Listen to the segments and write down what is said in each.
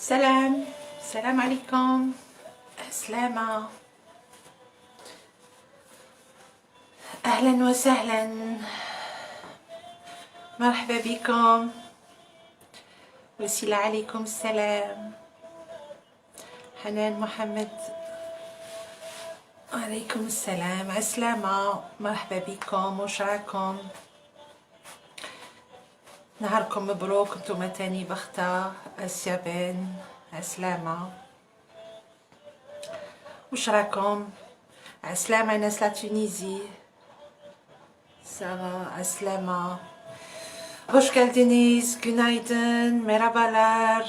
Salam alaikum, Aslama, Ahlan wa sahlan, marhaba bikum, wasila alaikum salam, Hanan Mohamed, alaikum salam, Aslama, marhaba bikum, وشراكم نهاركم مبروك انتم تاني بختة السيابين عسلامة وش راكم عسلامة ناس لا تونيزي سارة عسلامة hoş geldiniz günaydın merhabalar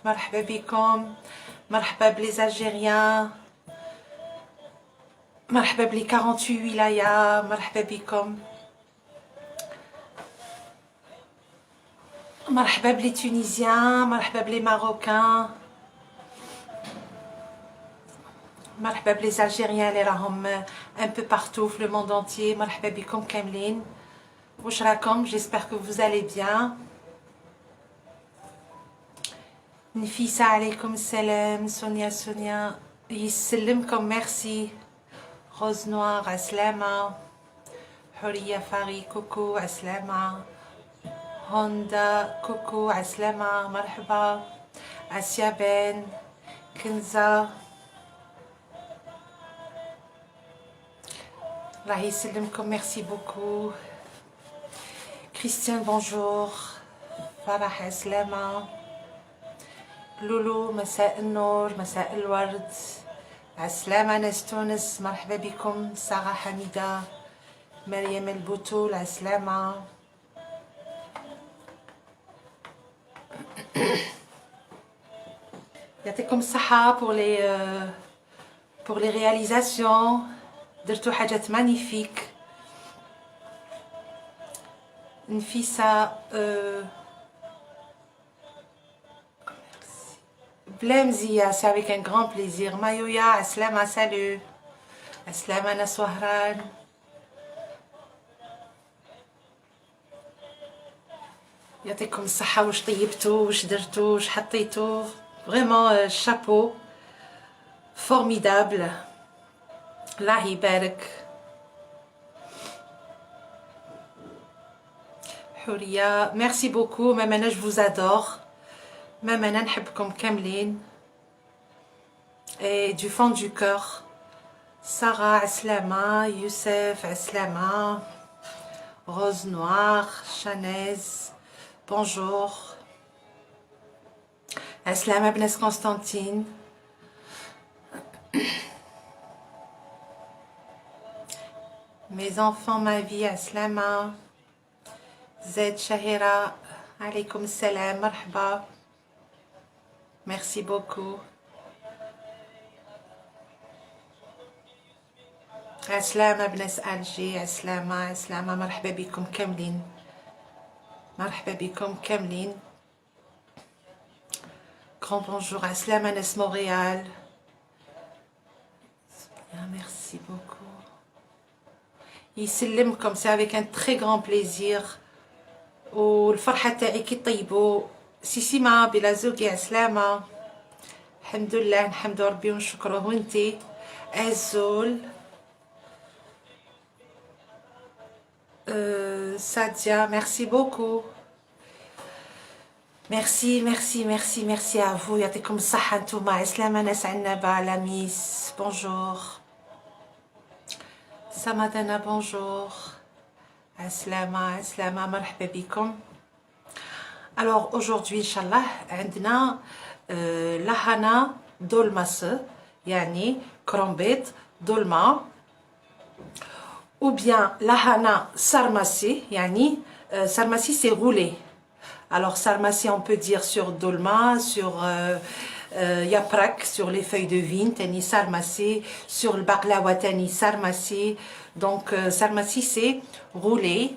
مرحبا بكم مرحبا بليز Algériens مرحبا بلي 48 ولاية مرحبا بكم مرحبا بلي تونيزيان مرحبا بلي ماروكان مرحبا بلي Algériens اللي راهم un peu partout في le monde entier مرحبا بكم كاملين واش راكم j'espère que vous allez bien نفيسة عليكم السلام سونيا يسلمكم ميرسي روز نوار عسلامة حورية فاري كوكو عسلامة هوندا كوكو عسلامة مرحبا اسيابين كنزة الله يسلمكم ميرسي بوكو كريستيان بونجور فرح عسلامة لولو مساء النور مساء الورد عسلامة ناس تونس مرحبا بكم سارة حميدة مريم البطول عسلامة يعطيكم الصحة pour les réalisations درتو حاجات مانيفيك نفيسة بلامزية c'est avec un grand plaisir مايويا عسلامة salut عسلامة ناس وهران يعطيكم الصحة واش طيبتو واش درتو واش حطيتو vraiment chapeau formidable الله يبارك حورية merci beaucoup même أنا je vous adore même أنا نحبكم كاملين et du fond du cœur سارة عسلامة يوسف عسلامة Rose Noire Chanaise bonjour Aslama Bnes Constantine mes enfants ma vie Aslama Zed Shahira alaykoum salam marhaba merci beaucoup Aslama Bnes Alger Aslama marhaba bikum kamlin marhaba bikum kamlin grand bonjour Aslama Nes Montréal merci beaucoup يسلمكم c'est avec un très grand plaisir والفرحة تاعي كي طيبوا سيسيما بلا زوجي عسلامة الحمد لله نحمدو ربي ونشكروه وانتي عزول Sadia merci beaucoup merci à vous يعطيكم الصحة نتوما عسلامة ناس عنابة لاميس bonjour Samadana bonjour عسلامة مرحبا بكم alors aujourd'hui inchallah عندنا لهنا دولماس يعني كرومبيت دولما ou bien lahana sarmasi yani sarmasi c'est roulé alors sarmasi on peut dire sur dolma sur yaprak sur les feuilles de vigne tani sarmasi sur le baklawa tani sarmasi donc sarmasi c'est roulé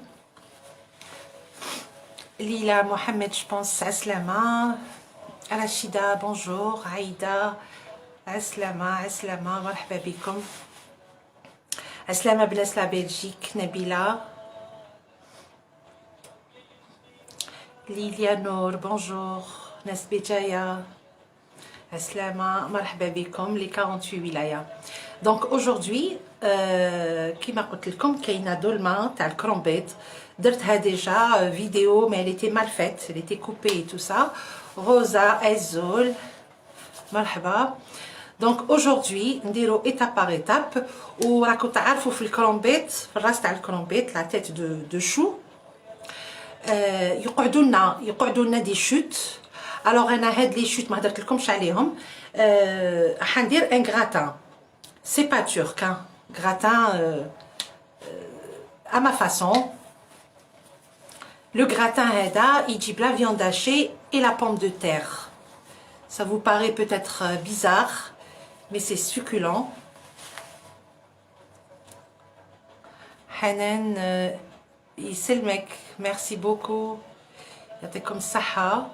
Lila Mohamed je pense aslama Rachida bonjour Aïda aslama marhaba bikum Aslama Bnes la Belgique, Nabila. Lilia Nour, bonjour. Nasbejaya. Aslama, marhaba bikom, les 48 wilayas. Donc aujourd'hui, كما قلت لكم كاينه دولمه تاع الكرومبيت درتها déjà vidéo mais elle était mal faite, elle était coupée et tout ça. Rosa Azul, marhaba. Donc aujourd'hui نديرو étape par étape وراكم تعرفوا في الكرومبيت في الراس تاع الكرومبيت لا tête de chou يقعدوا لنا دي شوت. الوغ انا هاد لي شوت ما هدرت لكمش عليهم. حندير ان غراتان سي با تورك غراتان à ma façon. Le gratin هذا يجيب la viande hachée et la pomme de terre. Ça vous paraît peut-être bizarre mais c'est succulent. Hanan يسلمك, merci beaucoup. يعطيكم الصحة.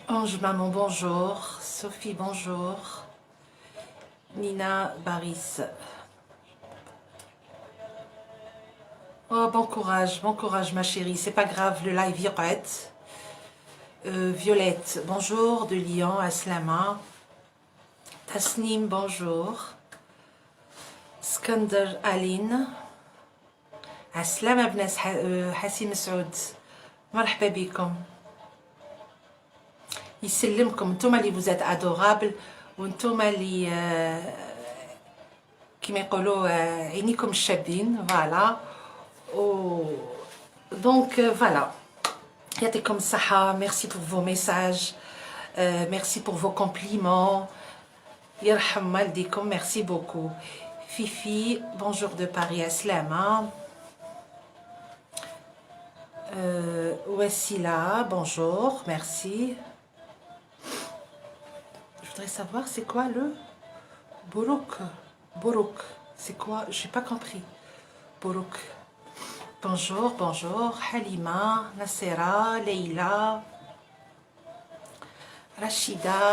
Ange maman bonjour, Sophie bonjour, Nina Baris. Oh bon courage ma chérie, c'est pas grave, le live يقعد. Violette bonjour de Lyon, Aslama. Tasnim bonjour. Skander Aline. Aslama بنات حسين سعود, مرحبا بكم. يسلمكم نتوما اللي بوزات ادورابل وانتوما اللي كيما يقولوا عينيكم الشابين فوالا. دونك فوالا يعطيكم الصحة. ميرسي بور فو ميساج, ميرسي بور فو كومبليمون, يرحم والديكم, ميرسي بوكو. فيفي بونجور دو باري, اسلامة. Wassila bonjour, merci. Je voudrais savoir c'est quoi le Bourouk, c'est quoi? J'ai pas compris. Bourouk. Bonjour. Halima, Nassera, Leila, Rachida.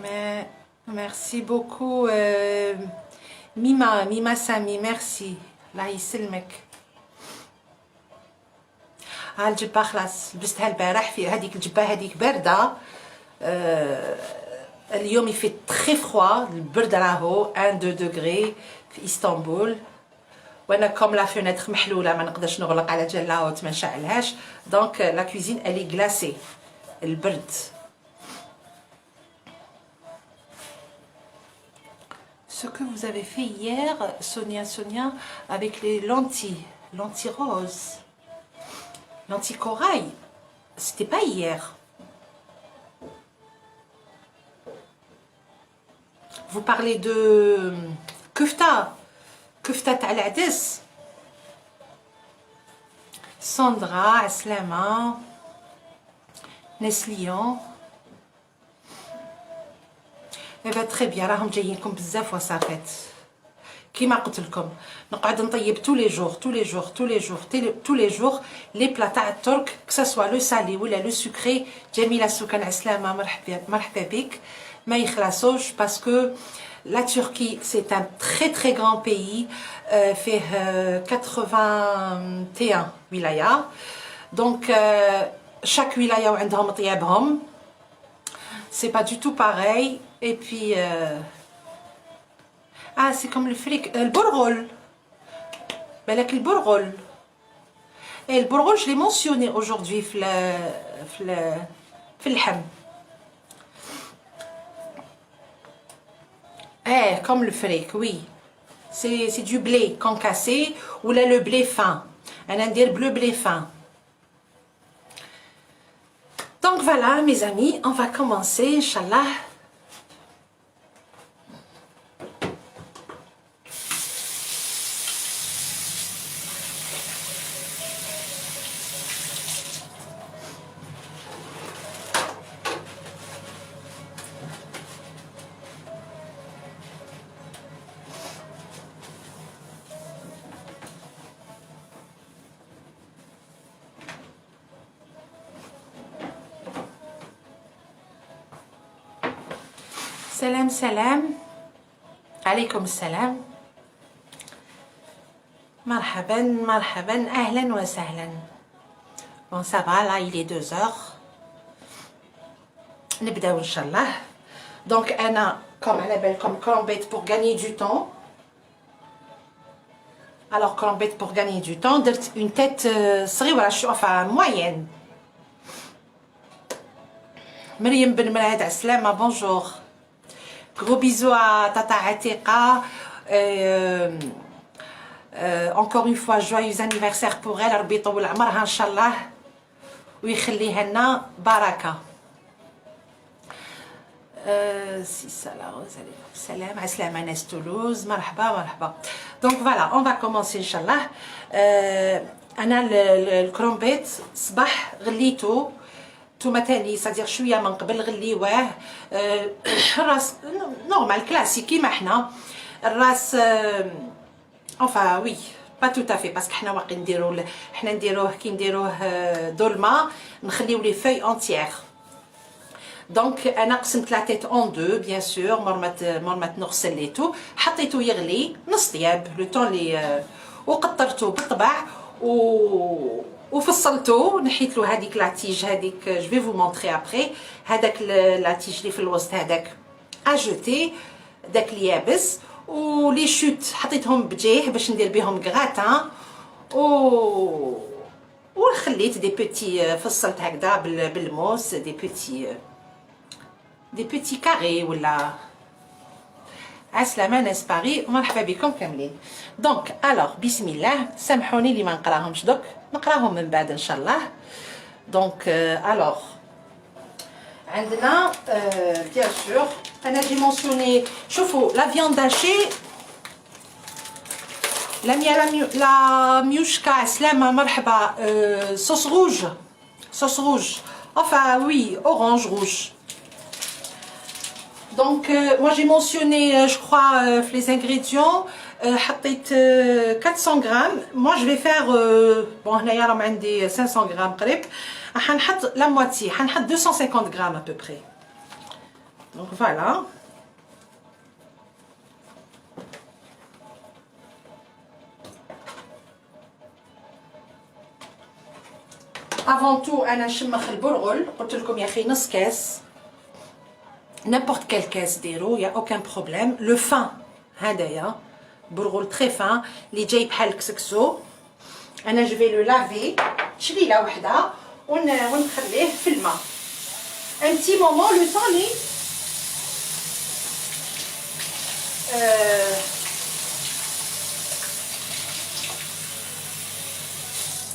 Mais merci beaucoup. Mima Sami, merci. الله يسلمك. ها الجبه خلاص لبستها البارح, في هذيك الجبه هذيك بارده. اليوم يفي تري فروا, البرد راهو 1-2 دوغري في اسطنبول, وانا كوم لا فينيتر محلوله ما نقدرش نغلق على جال لاوت ما نشعلهاش, دونك لا كوزين الي غلاسي, البرد. Ce que vous avez fait hier, Sonia, avec les lentilles roses, lentilles corail, c'était pas hier. Vous parlez de kufta تاع العدس. Sandra, Aslama, Neslian. très bien, راهم جايينكم بزاف وصافات. كيما قلت لكم نقعد نطيب tous les jours les plats تاع الترك, que ça soit le salé ولا le sucré. جميلة سكان عسلامة, مرحبا بك. ما يخلصوش parce que la Turquie c'est un très grand pays, فيه 81 ولاية. donc chaque ولاية وعندهم طيابهم, c'est pas du tout pareil. Et puis c'est comme le fric, le bourgol. بالك البرغل. Et le bourgol je l'ai mentionné aujourd'hui في اللحم. Comme le fric, oui. C'est du blé concassé ou là le blé fin. انا ندير blé fin. Donc voilà mes amis, on va commencer Inch'Allah. سلام عليكم السلام. مرحبا اهلا وسهلا. Bon, ça va, là, il est 2 heures. نبداو إن شاء الله. Donc, أنا comme على بالكم كرومبيت pour gagner du temps. Alors, كرومبيت pour gagner du temps, درت une tête صغيرة شو enfin moyenne. مريم بن مراد على السلامة بونجور. Gros bisous à Tata Atika. Encore une fois, joyeux anniversaire pour elle. ربي يطول عمرها إن شاء الله ويخليها لنا بركة. Si ça là, salam, aslam Anas Toulouse, marhaba, marhaba. Donc voilà, on va commencer Inch'Allah. أنا الكرومبيت صباح غليته توما تاني صدير شويه من قبل غليواه. الراس نورمال كلاسيك كيما حنا الراس enfin oui pas tout à fait parce que حنا باقي نديرو حنا نديروه كي نديروه دولمه نخليو لي فeuilles entières. دونك انا قسمت لا تيت اون دو بيان سور مرمت نغسل ليتو حطيتو يغلي نص طياب لو طون لي وقطرته بالطبع وفصلته نحيت له هذيك لاتيج هذيك جو في فو مونطري ابري هذاك لاتيج اللي في الوسط هذاك اجوتي داك اليابس ولي شوت حطيتهم بجيه باش ندير بهم غراتان وخليت دي بيتي فصلت هكذا بالموس دي بيتي كاري ولا عسلامة ناس باري ومرحبا بكم كاملين. دونك الوغ بسم الله سامحوني اللي ما نقراهمش دوك نقراهم من بعد ان شاء الله. دونك الوغ عندنا بيان سور انا جي مونسيوني شوفوا لا فياند هاشي لا ميوشكا عسلامة مرحبا. صوص روج enfin oui orange rouge. Donc moi j'ai mentionné je crois les ingrédients. حطيت 400 grammes. Moi je vais faire bon هنايا راهم عندي 500 grammes قريب. حنحط la moitié حنحط 250 grammes à peu près. Donc voilà. Avant tout انا نشمخ البرغل قلت لكم يا اخي نص كاس n'importe quelle caisse ديرو يا aucun problème. Le fin هدايا برغل très fin اللي جاي بحال الكسكسو. انا جو في لو لافي شليله وحده ونخليه في الماء un petit moment le temps لي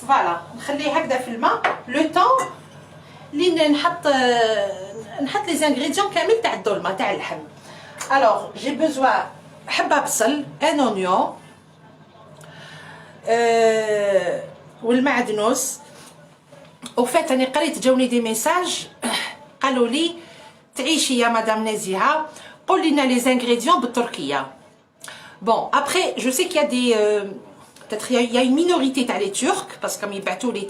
فوالا نخليه هكذا في الماء لو طون اللي نحط لي زانغريديون كامل تاع الدولمه تاع اللحم. الوغ جي بوزوا حبه بصل ان اونيون والمعدنوس. وفات راني قريت جاوني دي ميساج قالوا لي تعيشي يا مدام نزيهه قولي لنا لي زانغريديون بالتركيه. بون ابري جو سي كي يا دي peut-être il y a une minorité تاع لي تورك باسكو كم يبعثوا لي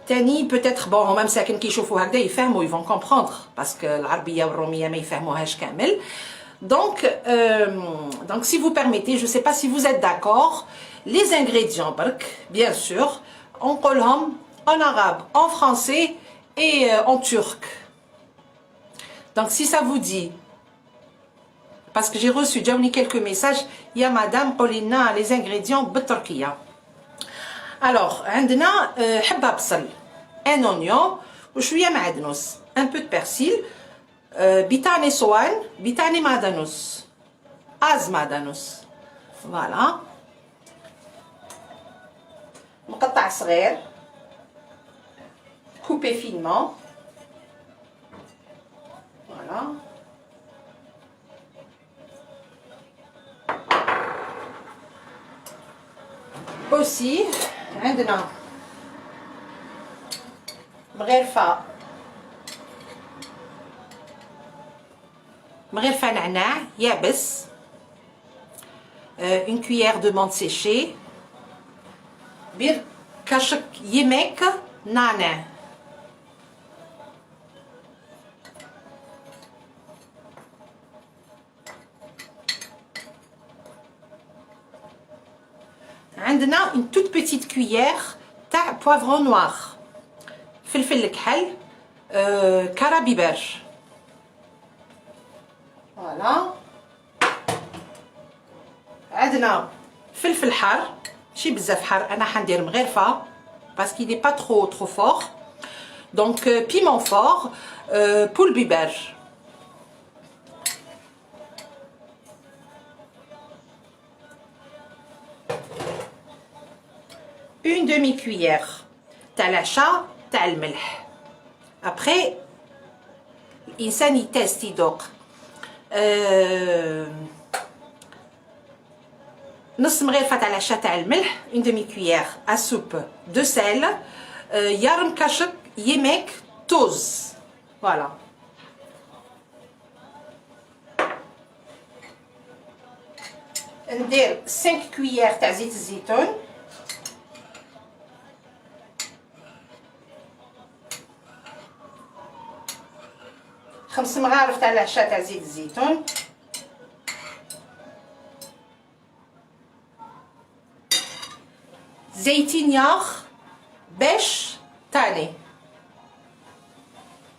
تاني peut-être bon هما مساكن كيشوفوا هكذا يفهموا ils vont comprendre باسكو العربيه والروميه ما يفهموهاش كامل. donc si vous permettez je sais pas si vous êtes d'accord les ingrédients برك bien sûr نقولهم en arabe en français et en turc. donc si ça vous dit parce que j'ai reçu déjà quelques messages يا مدام قولي لنا les ingrédients بالتركيه. alors عندنا حبه بصل un oignon وشويه معدنوس un peu de persil بيتاني صوان بيتاني معدنوس az معدنوس فوالا مقطع صغير coupé finement voilà. aussi عندنا مغرفة نعناع يابس une cuillère de menthe séchée bir kaşık yemek nane عندنا une toute petite cuillère تاع poivron noir فلفل الكحل كرا بيبر فوالا عندنا فلفل حار ماشي بزاف حار انا حندير مغرفه باسكو il est pas trop fort donc piment fort pour le biber une demi-cuillère تاع العشا تاع الملح après الانسان يتست يذوق نص مغرفه تاع العشا تاع الملح une demi-cuillère à soupe de sel يارم كاشك يمك توز voilà ندير 5 كويير تاع زيت الزيتون خمس مغارف تاع العشا تاع زيت الزيتون زيتين ياخ باش تاني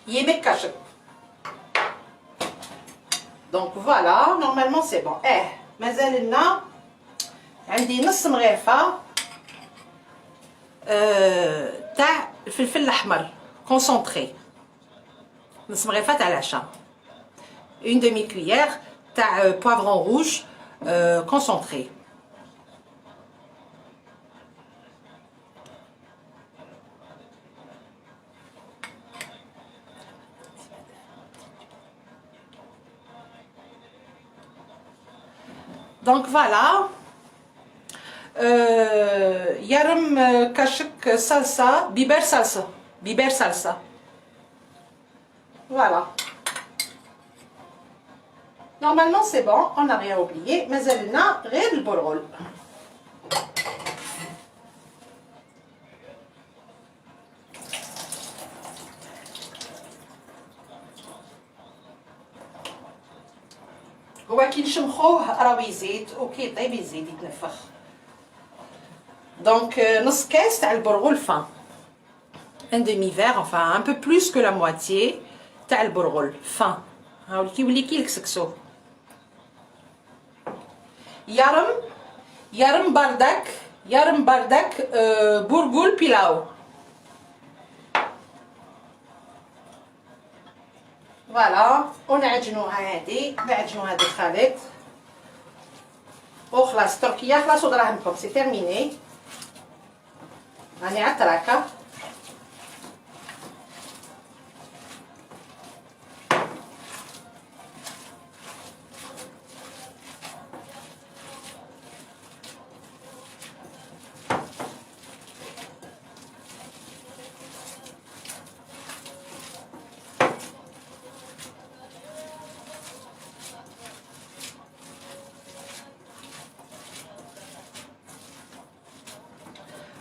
يمك كاشك دونك فوالا نورمالمون سي بون مازال لنا عندي نص مغرفه تاع الفلفل الاحمر كونسونطري نص مغرفه تاع العشا une demi cuillère تاع poivron rouge concentré donc voilà يارم كاشك صلصه بيبر صلصه voilà normalement c'est bon on n'a rien oublié مازال لنا غير البرغل هو كي نشمخوه راه يزيد وكي يطيب يزيد يتنفخ دونك نص كاس تاع البرغل فان un demi-verre enfin un peu plus que la moitié تاع البرغل فان هاو كيولي كي الكسكسو يارم باردك برغل بيلاو فوالا ونعجنوها هادي نعجنو هاد الخليط وخلاص تركيا خلاص ودراهمكم سي تيرميني راني عالتراكه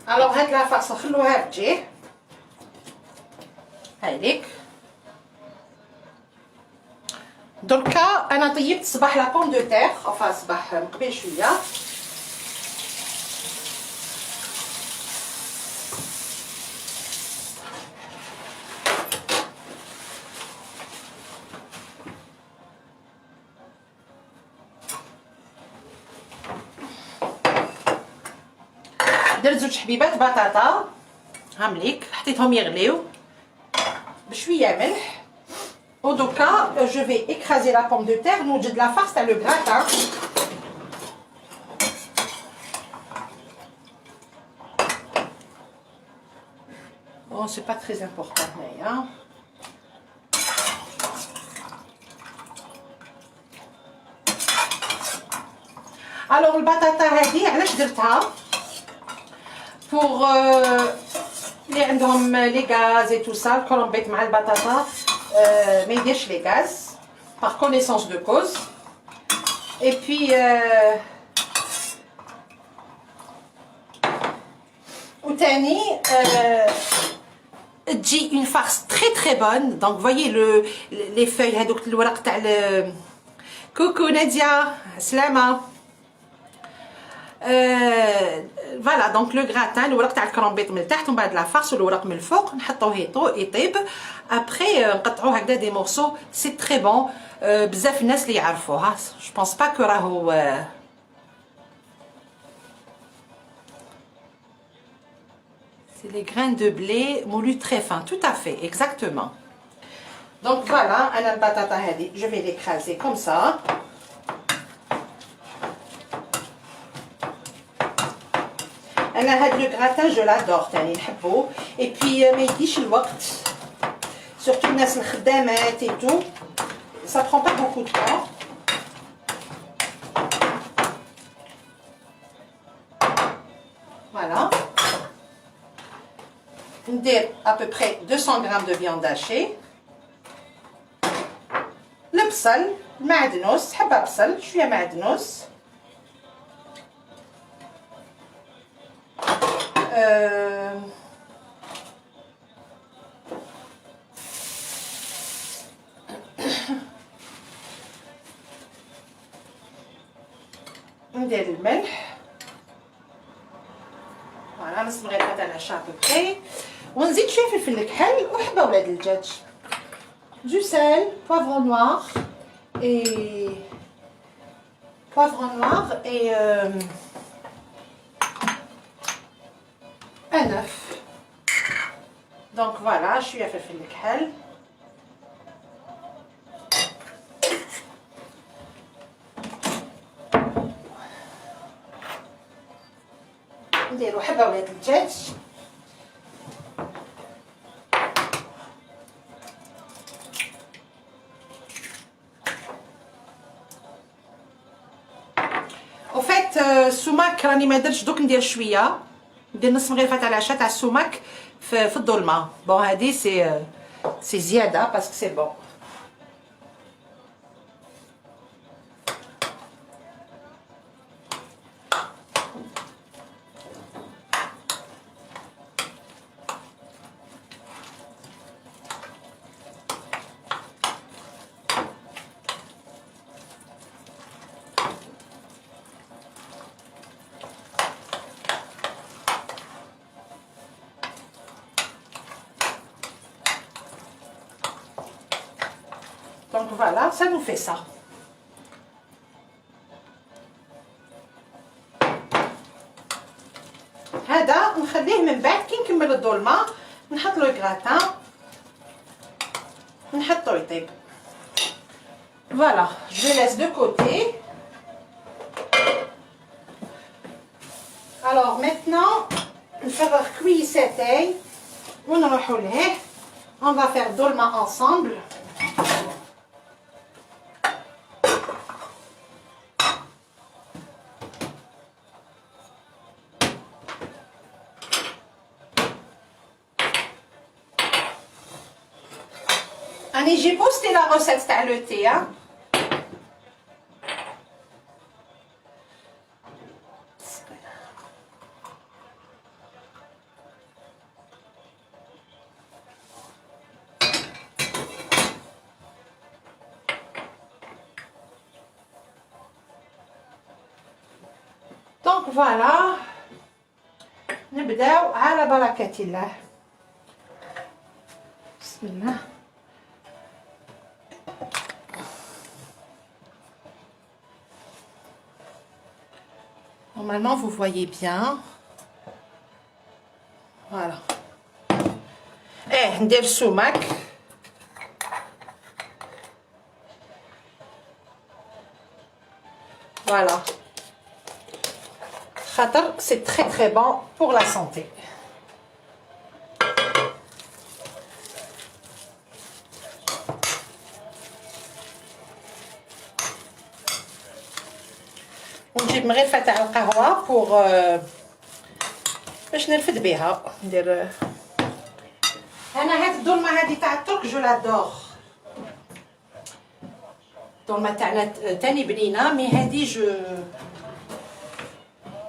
الوغ هاد لاصوص خلوها تجي هايليك دركا انا طيبت صباح لا بوم دو تير اوفا صباح مقبل شويه درت زوج حبيبات بطاطا هامليك حطيتهم يغليو بشويه ملح ودوكا جو في écraser la pomme de terre نوجد لا فارس تاع لو غراتان bon c'est pas très important mais hein alors البطاطا هذه علاش درتها pour اللي عندهم لي غاز et tout ça الكولومبيت مع البطاطا ما يديرش لي غاز par connaissance de cause et puis وتاني تجي une farce très bonne donc voyez les feuilles هذوك الورق تاع كوكو نادية سلامة فوالا دونك لو غراتان الورق تاع الكرومبيط من التحت ومن بعد لا فارس والورق من الفوق نحطوه يطيب. ابري نقطعوه هكذا دي مورسو. سي تري بون. بزاف الناس اللي يعرفوها. جو بونس با كو راهو c'est les graines de blé moulues très fin. Tout à fait, exactement. Donc voilà, انا البطاطا هذه je vais l'écraser comme ça. انا هاد لو غراتان جو لادور تاني نحبو. اي بي ما يديش الوقت سورتو الناس الخدامات اي تو ça prend pas beaucoup de temps. Voilà. ندير à peu près 200 grammes de viande hachée. البصل المعدنوس حبه بصل شويه معدنوس. ندير الملح. فوالا نص مغرفه تاع العشاء ببري. ونزيد شويه فلفل الكحل وحبه ولاد الدجاج. Du sel, poivre noir et un œuf. Donc voilà, je suis à faire le khal. نديرو حبه ولاد الدجاج. السمك راني ما درتش دوك ندير شويه. ندير نص مغرفه تاع العشاء تاع السمك في الظلمه. بون هادي سي زياده باسكو سي بون. Donc voilà, ça nous fait ça. هذا نخليه من بعد كي نكمل الظلمه نحط له غراتان نحطو يطيب. Voilà, je le laisse de côté. Alors maintenant, نفرغ كويساتي ونروحو لهيه. On va faire dolma ensemble. J'ai posté la recette تاع le thé. Donc voilà. نبداو على بركة الله. بسم الله. Normalement, vous voyez bien. Voilà. ندير السمك. Voilà. خاطر c'est très très bon pour la santé. ونجيب مغرفه تاع القهوه بوغ باش نرفد بها. ندير انا هاد الظلمه هادي تاع الترك جو لادور. الظلمه تاعنا تاني بنينه مي هادي جو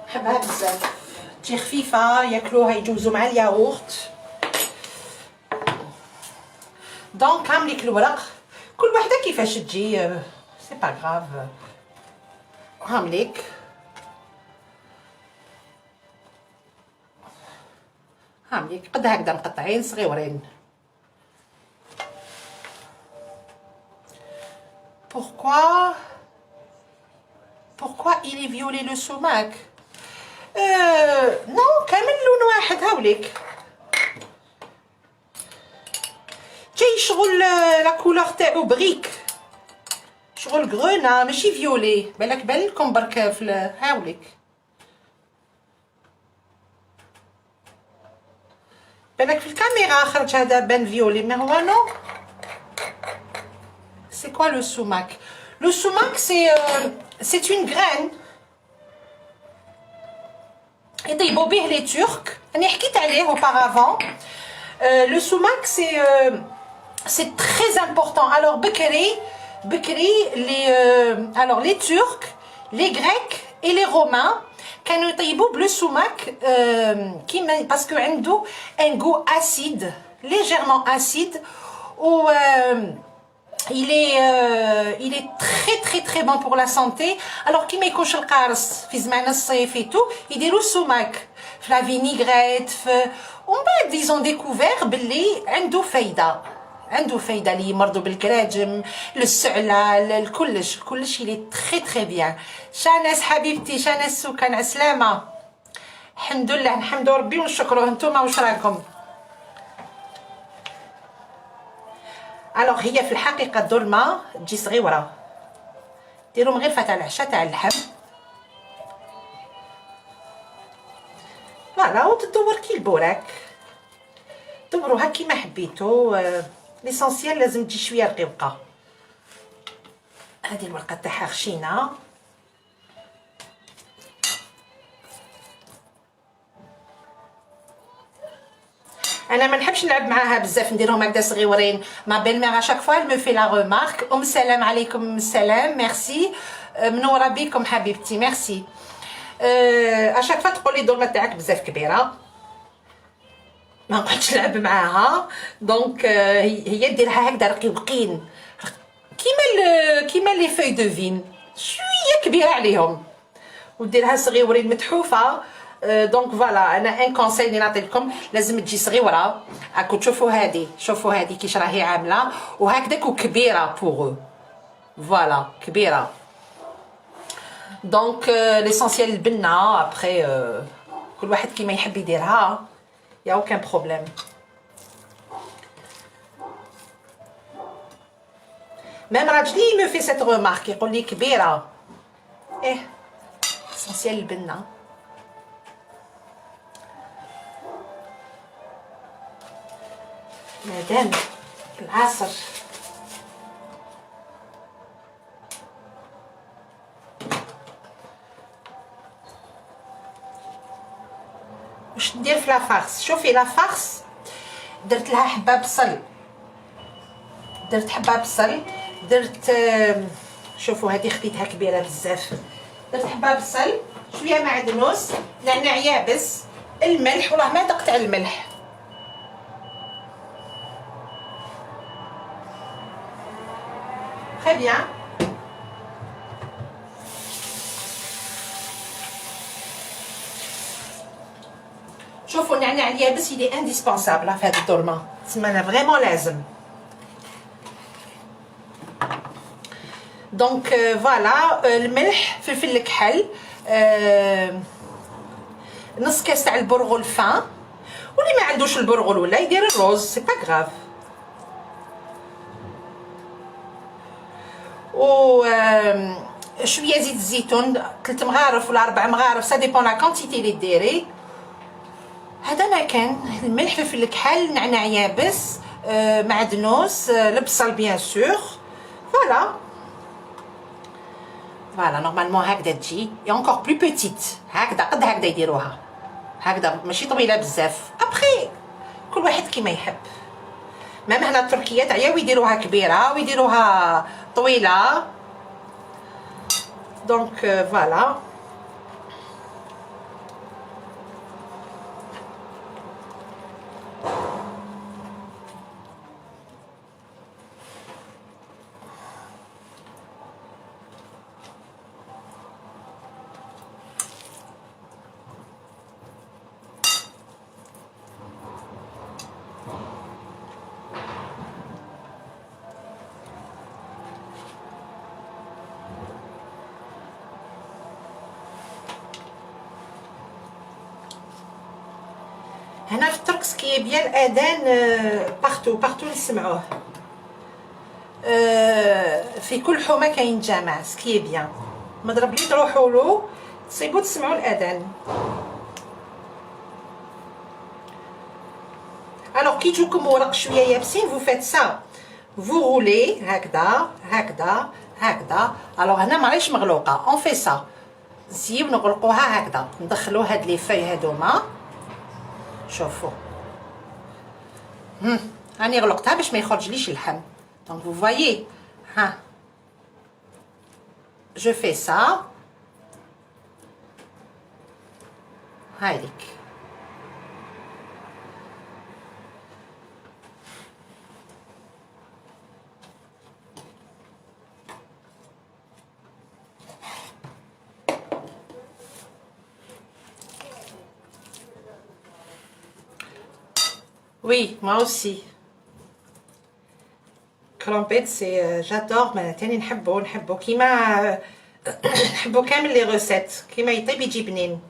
نحبها بزاف. تجي خفيفه ياكلوها يجوزوا مع الياغورت. دونك هامليك الورق كل وحده كيفاش تجي سي با غراف. هامليك هامليك قد هكذا مقطعين صغيورين. pourquoi il est violet le sumac؟ نو كامل لون واحد. هاوليك جاي شغل لا كولور تاعو بريك، شغل غرونا ماشي فيولي. بالك بان لكم برك في هاوليك، بالك في الكاميرا خرج هذا بان فيولي، ما هو نو. C'est quoi le sumac؟ Le sumac c'est une graine يطيبوا به les Turcs. أنا حكيت عليه auparavant. Le sumac c'est très important. Alors بكري les Turcs, les Grecs et les Romains كانوا يطيبوا بلو سوماك كيما باسكو عنده un goût acide, légèrement acide, ou il est très bon pour la santé. Alors كيما يكونش القارص في زمان الصيف et tout يديروا السماك في لا فينيغريت ومن بعد ils ont découvert باللي عنده فايده اللي يمرضوا بالكراجم، للسعله، كلش il est très bien. شانس حبيبتي، شانس سكان عسلامه. الحمد لله، نحمدوا ربي ونشكروه. نتوما واش راكم؟ الوغ هي في الحقيقه الدولمه تجي صغيره، ديرهم غير تاع العشاء تاع اللحم فوالا، وتدور كي البوراك، دوروها كيما حبيتو. ليسونسيال لازم تجي شويه رقيقه. هذه الورقه تاعها خشينه، انا ما نحبش نلعب معاها بزاف، نديرهم هكذا صغيورين. ما بيل ميغ اشاك فوا مو في لا ريمارك. السلام عليكم. السلام، ميرسي، منوره بكم حبيبتي، ميرسي. اشاك فوا تقولي الدولمه تاعك بزاف كبيره، ما نقعدش نلعب معاها. دونك هي ديرها هكذا رقيقين كيما لي فوي دو فين، شويه كبيره عليهم، وديرها صغيورين متحوفه. دونك فوالا، انا ان كونساي اللي نعطيلكم لازم تجي صغيره. راكم تشوفوا هذه كيش راهي عامله، وهكذاك وكبيره بوغ فوالا كبيره. دونك ليسونسيال البنه ابخي كل واحد كيما يحب يديرها، يا اوكان بروبليم. ميم راجلي مو في سيت رومارك، يقول لي كبيره. ليسونسيال البنه. مادام العصر واش ندير في لافارس؟ شوفي لافارس درت لها حبه بصل، درت شوفوا هذه خديتها كبيره بزاف. درت حبه بصل، شويه معدنوس، نعناع يابس، الملح، وراه ما دقت على الملح. Très bien. شوفوا النعناع اليابس il est indispensable في هذه الدولمه، تسمى فريمون لازم. دونك فوالا الملح، فلفل الكحل، نص كاس تاع البرغل فان، واللي ما عندوش البرغل ولا يدير الروز سي با غراف. و شويه زيت الزيتون، 3 مغارف ولا 4 مغارف، سا ديبون لا كونتيتي اللي ديري. هذا ما كان الملح، فلفل الكحل، نعناع يابس، معدنوس، البصل بيان سور. فوالا نورمالمون هكذا تجي، اي انكور بلو بوتيت، هكذا قد هكذا يديروها، هكذا ماشي طويله بزاف. ابخي كل واحد كيما يحب. مام هنا التركيه تعياو يديروها كبيره ويديروها طويله. دونك فوالا هنا في الترك سكي بيان الاذان بارتو نسمعوه. في كل حومه كاين جامع سكي بيان. مضرب لي تروحوا له تصيبوا تسمعوا الاذان. الوغ كي تجوكم ورق شويه يابسين فو فيت سا، فو غولي هكذا هكذا هكذا. الوغ هنا ماهيش مغلوقه، اون في سا نسيو نغلقوها هكذا، ندخلو هاد لي فاي هادوما. شوفوا راني غلقتها باش ما يخرجليش اللحم. دونك فو فوايي ها جو في سا هايديك. Oui, moi aussi. Crumpet, c'est j'adore. Mais تاني نحبو كيما نحبو كامل لي روسيت كيما يطيب يجي بنين.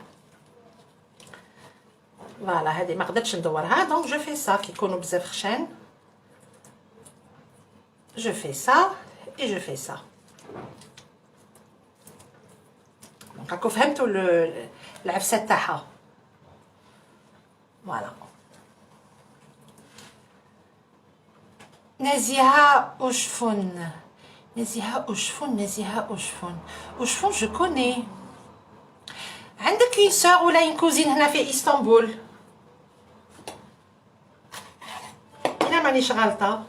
فوالا هذه ما قدرتش ندورها دونك جو في سا كي يكونوا بزاف خشان. جو في سا اي جو في سا. دونك راكو فهمتوا العفسه تاعها. فوالا. نزيهة أشفن. نزيهة أشفن. نزيهة أشفن. أشفن جو كوني. عندك اون سور ولا اون كوزين هنا في اسطنبول؟ انا مانيش غلطة.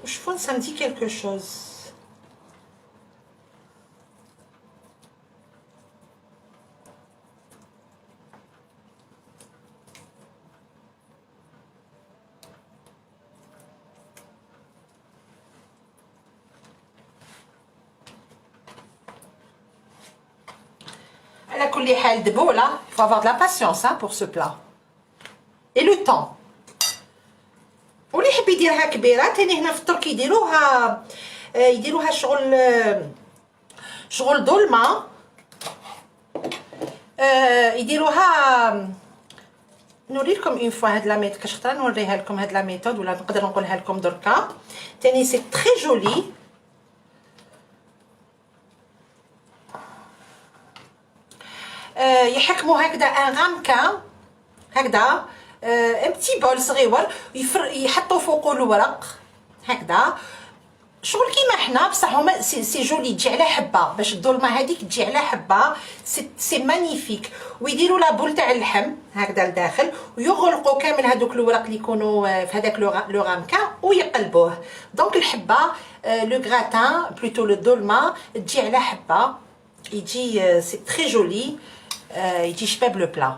أشفن ça me dit quelque chose. على كل حال دبوله il faut avoir de la patience pour ce plat et le temps. واللي يحب يديرها كبيره تاني هنا في الترك يديروها شغل ظلمه. يديروها نوريلكم اون فوا هاد لا ميثود كاش خطره نوريها لكم هاد لا ميثود ولا نقدر نقولها لكم دركا تاني سي تري جولي. يحكموا هكذا ان غامكا هكذا ان بتي بول صغيور يحطوا فوقو الورق هكذا شغل كيما حنا بصح هما سي جولي تجي على حبه باش الظلمه هذيك تجي على حبه سي مانيفيك. ويديروا لا بول تاع اللحم هكذا لداخل ويغلقوا كامل هذوك الورق اللي يكونوا في هذاك لو غامكا ويقلبوه. دونك الحبه لو غراتان بلوتو الظلمه تجي على حبه يجي سي تري جولي. يجي شباب لو بلا.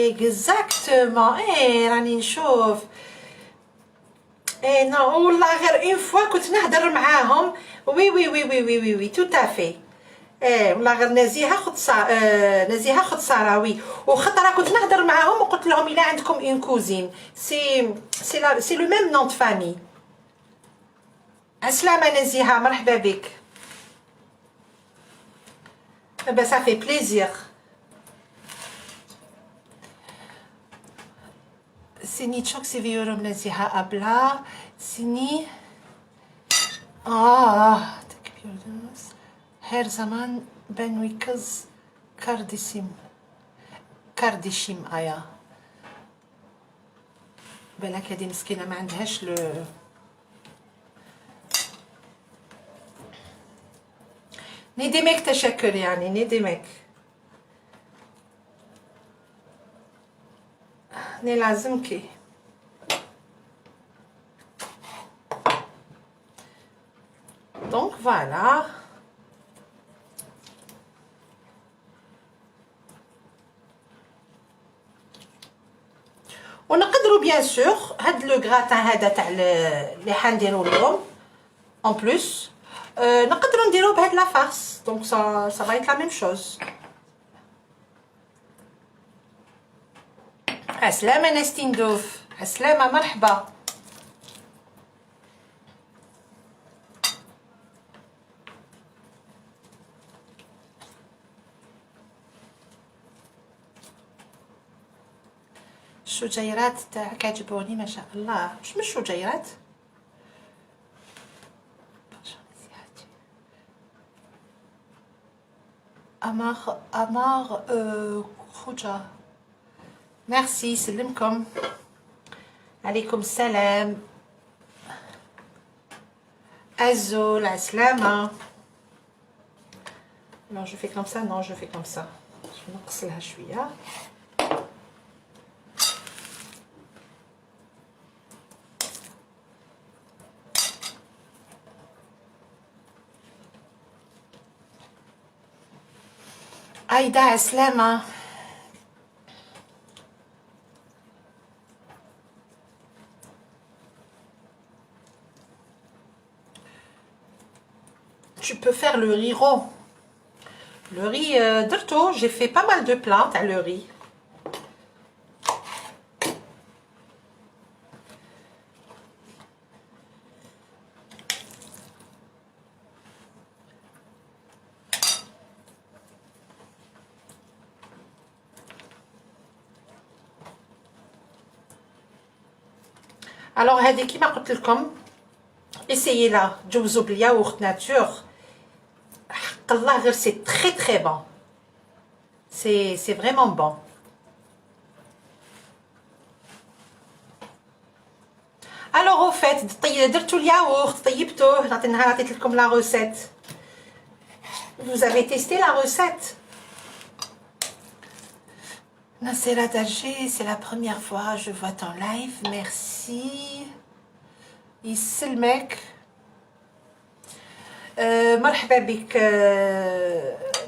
اكزاكتومون راني نشوف. نو والله غير اون فوا كنت نهضر معاهم. وي تو تافي. والله غير نزيهه خد صاراوي وخطره كنت نهضر معاهم وقلت لهم الا عندكم اون كوزين سي لو ميم نون دو فامي. عسلامه نزيهه مرحبا بك. با صافي بليزير. سيني تشوك سيفيورم نزيهة أبلا سيني تكبيردنس هر زمان بنويكز كارديشيم آيا بالك هادي مسكينة ما عندهاش ندمك تشكر يعني ندمك لازمكي donc voilà. ونقدروا bien sûr هاد لو غراتان هذا تاع اللي حنديروا اليوم en plus نقدروا نديروه بهاد لا فارس donc ça va être la même chose. عسلامة نستين دوف، عسلامة مرحبا. الشجيرات تاعك عجبوني ما شاء الله. واش من الشجيرات؟ أمار خوجة ميرسي. سلمكم عليكم السلام. أزول عسلامة. non je fais comme ça non je fais comme ça je نقص لها شوية. Aïda عسلامة. Tu peux faire le riz rond. Le riz درتو j'ai fait pas mal de plats à le riz. Alors هذه كيما قلت لكم essayez là تجوزوا بالياغورت ناتور حق الله غير c'est très très bon. C'est vraiment bon. Alors au fait درتو الياغورت طيبتوه نهار عطيت لكم la recette. Vous avez testé la recette? Nassera Dager, c'est la première fois je vois ton live, merci. يسلمك. مرحبا بك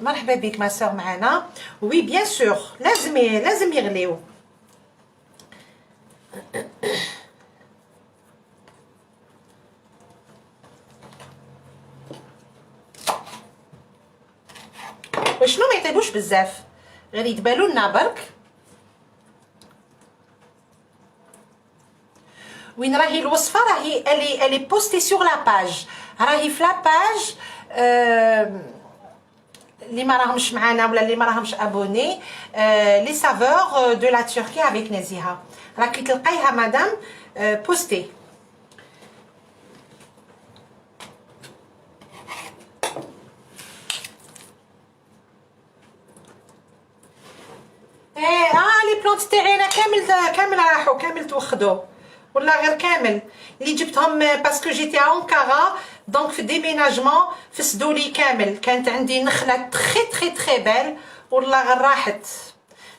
مرحبا بك ما سور معنا. وي بيان سور لازم يغليو. وشنو ما يطيبوش بزاف غير يتبالوا لنا برك. وين راهي الوصفه راهي الي بوستي سور لا باج راهي في لا باج. اللي ما راهمش معانا ولا اللي ما راهمش ابوني لي سافور دو لا تركي افيك نزيهه راكي تلقايها مدام بوستي. لي بلونت تاعينا كامل راحوا كامل توخدوا ولا غير كامل اللي جبتهم باسكو جيتي انكارا دونك في ديميناجمون فسدوا لي كامل. كانت عندي نخله تري بال والله غير راحت.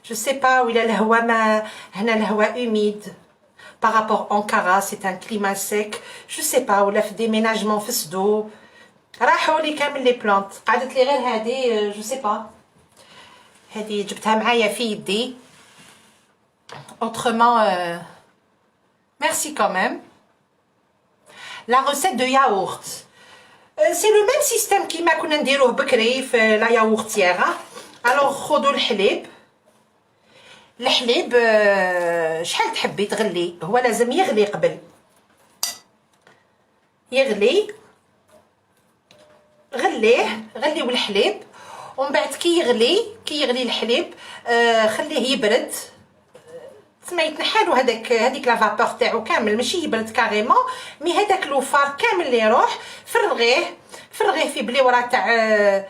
جو سي با ولا الهواء ما هنا الهواء اوميد بارابور انكارا سي ان كليما سيك جو سي با ولا في ديميناجمون فسدوا راحوا لي كامل لي بلونت. قعدت لي غير هذه جو سي با هذه جبتها معايا في يدي autrement merci quand même. La recette de yaourt c'est le même système كيما كنا نديروه بكري في لا ياغورتيير. alors خذوا الحليب شحال تحبي تغلي هو لازم يغلي قبل يغلي غليو الحليب ومن بعد كي يغلي الحليب خليه يبرد تسمى يتنحالو هذيك لا فابور تاعو كامل ماشي يبرد كاريمون مي هذاك لوفار كامل اللي يروح فرغيه في بليوره تاع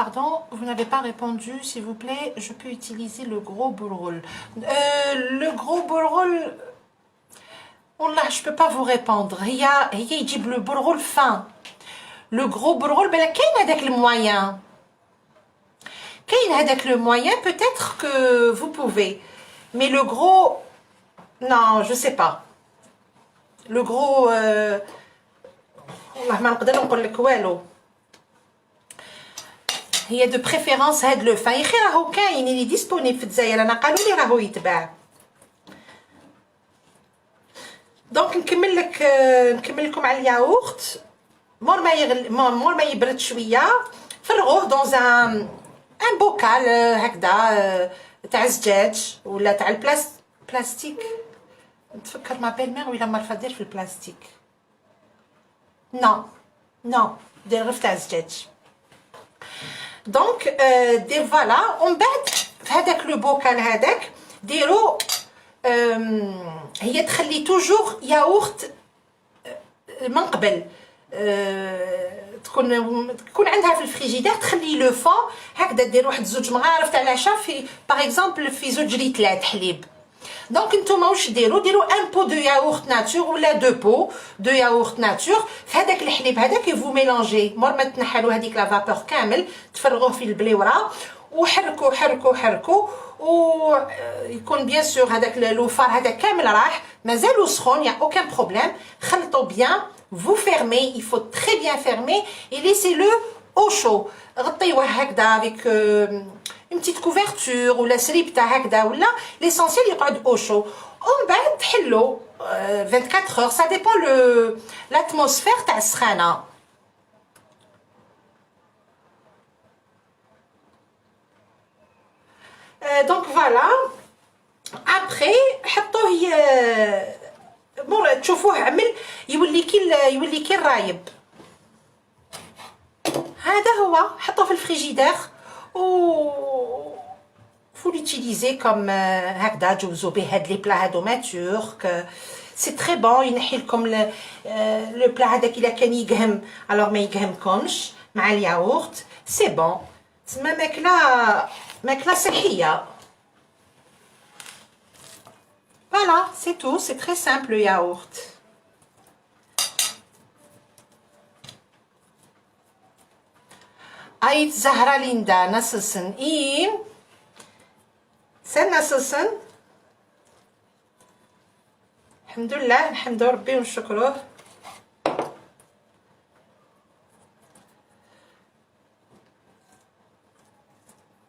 Pardon, vous n'avez pas répondu, s'il vous plaît. Je peux utiliser le gros boule-roule. Le gros boule-roule, والله je peux pas vous répondre. هي يجيب le boule-roule fin. Le gros boule-roule, ben كاين هذاك المويان. كاين هذاك le moyen, peut-être que vous pouvez. Mais le gros, non, je sais pas. لو غرو والله ما نقدر نقول لك والو. هي دو بريفيرونس هاد لو فان يخي راهو كاين اللي ديسپونيبل في الجزائر، انا قالوا لي راهو يتباع. دونك نكمل لكم على الياغورت. مور ما يبرد شويه فرغوه دون ان بوكال هكذا تاع الزجاج ولا تاع البلاستيك. نتفكر ما بين مير ولا مرفا دير في البلاستيك. نو دير غير تاع الزجاج. دونك دير فوالا ومن بعد في هذاك لو بوكال هذاك ديرو هي تخلي توجور ياغورت من قبل تكون عندها في الفريجيدير، تخلي لو فون هكذا دير واحد زوج مغارف تاع العشاء في باغ اكزومبل في زوج ليترات حليب. دونك نتوما واش ديروا ان بو دو ياغورت ناتور ولا دو ياغورت ناتور في هذاك الحليب هذاك فو ميلونجي. مور ما تنحلوا هذيك لا فابور كامل تفرغوه في البليوره وحركوا حركوا حركوا ويكون بيان سور هذاك لوفار هذا كامل راح مازالو سخون يا اوكان بروبليم. خلطوا بيان vous fermez, il faut très bien fermer et laissez-le au chaud. غطيوه هكذا avec une petite couverture ولا سريبته هكذا ولا l'essentiel يقعد au chaud. ومن بعد تحلو 24 heures ça dépend l'atmosphère تاع السخانه. دونك فوالا ابري حطوه مور تشوفوه عمل يولي كي الرايب. هذا هو حطوه في الفريجيدير و فو لوتيليزي كوم هكذا جوزو به هاد لي بلا هادو ماتور سي تري بون. ينحي لكم لو بلا هذاك الا كان يقهم الوغ ما يقهمكمش مع الياغورت سي بون. تسمى ماكله صحيه. Voilà, c'est tout, c'est très simple le yaourt. Aït Zahra Linda, nasılsın? İyiyim. Sen nasılsın? Alhamdulillah, alhamdulillah, Rabbi ve şükruh.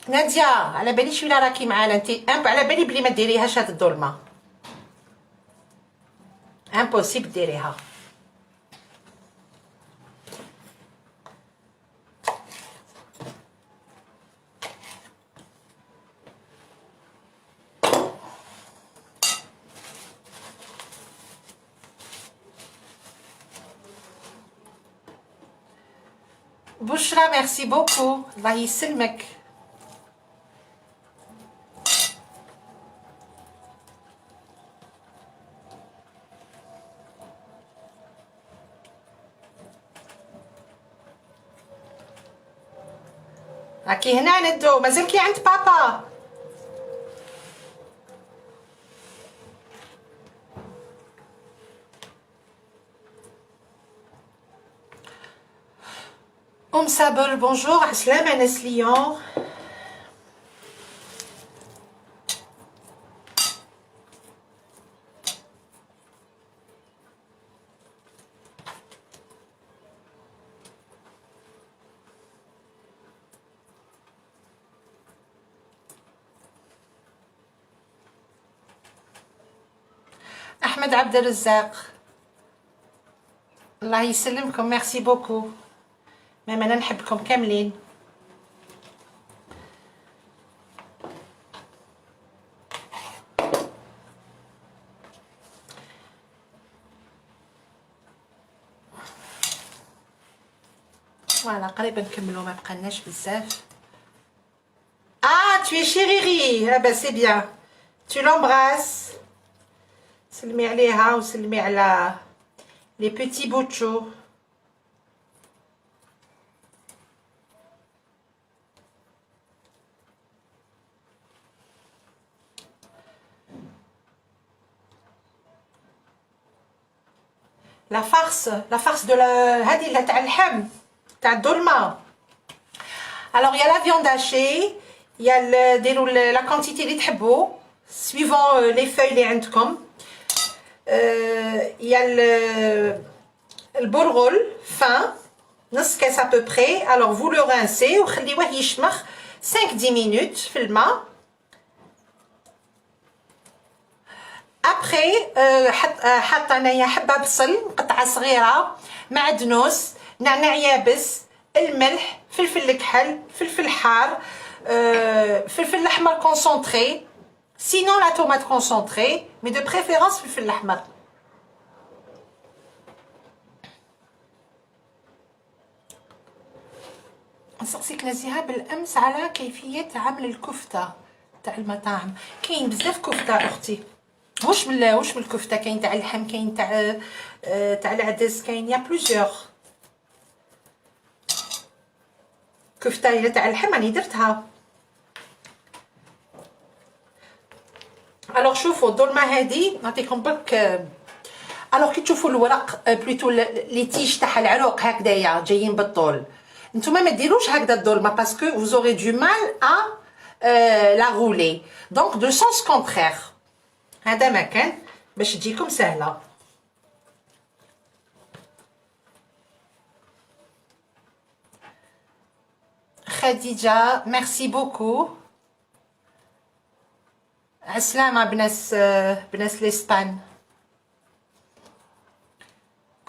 نادية على بالي شويه راكي معانا انت على بالي بلي ما ديريهاش هاد الظلمه امبوسيبل ديريها. بشرى ميرسي بوكو الله يسلمك. راكي هنا ندو مازالكي عند بابا. صابر بونجور عسلامة ناس ليون. أحمد عبد الرزاق الله يسلمكم ميرسي بوكو. ماما أنا نحبكم كاملين. فوالا قريبا نكملو ما بقالناش بزاف. tu es chez Riri. Ah bah c'est bien. Tu l'embrasses. سلمي عليها وسلمي على les petits bouchos. la farce de هذه اللي تاع اللحم تاع الدولمه. alors il y a la viande hachée, il y a ديروا la quantité اللي تحبوا suivant les feuilles اللي عندكم. Il y a le bourgol fin, نص كاس à peu près. Alors vous le rincez وخليوه يشمخ 5-10 minutes في الماء. Après حط انايا حبه بصل قطعه صغيره، معدنوس، نعناع يابس، الملح، فلفل الكحل، فلفل حار، فلفل احمر كونسونطري، sinon la tomate concentrée mais de préférence فلفل الاحمر. نسقسيك نزيها بالامس على كيفيه عمل الكفته تاع المطاعم. كاين بزاف كفته اختي، واش من الكفته، كاين تاع اللحم، كاين تاع العدس، كاين يا بلوزيور كفته. الا تاع اللحم راني درتها. الوغ شوفوا الظلمه هذه نعطيكم برك. الوغ كي تشوفوا الورق بلوتو لي تيج تاع العروق هكذايا جايين بالطول، نتوما ما ديروش هكذا الظلمه باسكو vous aurez du mal à la rouler. donc de sens contraire. هذا ما كان باش تجيكم سهله. خديجه ميرسي بوكو. عسلامه بناس لإسبان.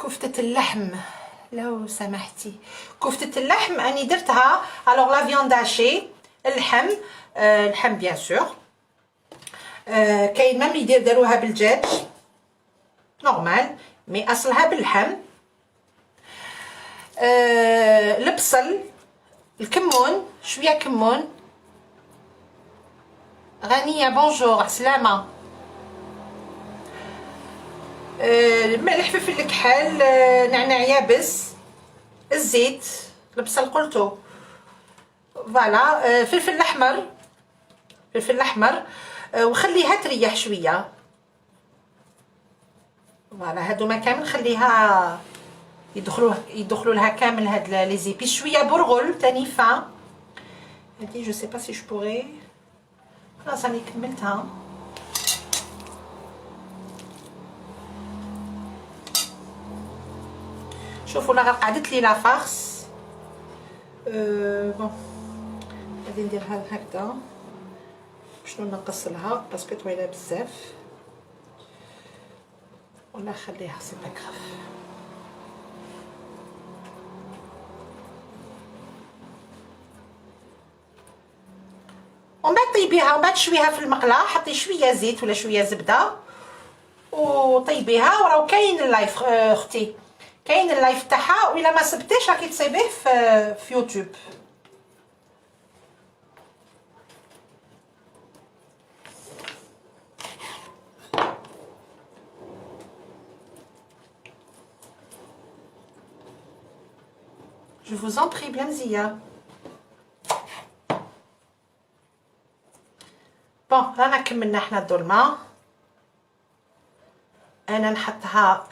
كفتة اللحم لو سمحتي، كفتة اللحم اني درتها. الوغ لا فياند هاشي، اللحم، اللحم بيان سور. كاين مام يديروها بالدجاج نورمال، مي اصلها باللحم. البصل، الكمون، شويه كمون. غنيه بونجور عسلامه. الملح، فلفل الكحل، نعناع يابس، الزيت، البصل قلتو فوالا، فلفل الاحمر، فلفل الاحمر، وخليها تريح شويه. فوالا هادو ما كامل خليها يدخلوا لها كامل هاد لي زيبي. شويه برغل تاني فان. هادي جو سي با سي جو بوغي. خلاص راني كملتها. شوفوا لا قعدت لي لا فارس. بون غادي نديرها هكذا. شنو نقص لها باسكو طويله بزاف، ولا خليها سي با كراف. ومن بعد طيبيها، ومن بعد شويها في المقله، حطي شويه زيت ولا شويه زبده وطيبيها. وراه كاين اللايف اختي، كاين اللايف تاعها، وإلا ما صبتيش راكي تصيبيه في يوتيوب. Je vous en prie بلا مزيه. بون رانا كملنا حنا الظلمه. انا نحطها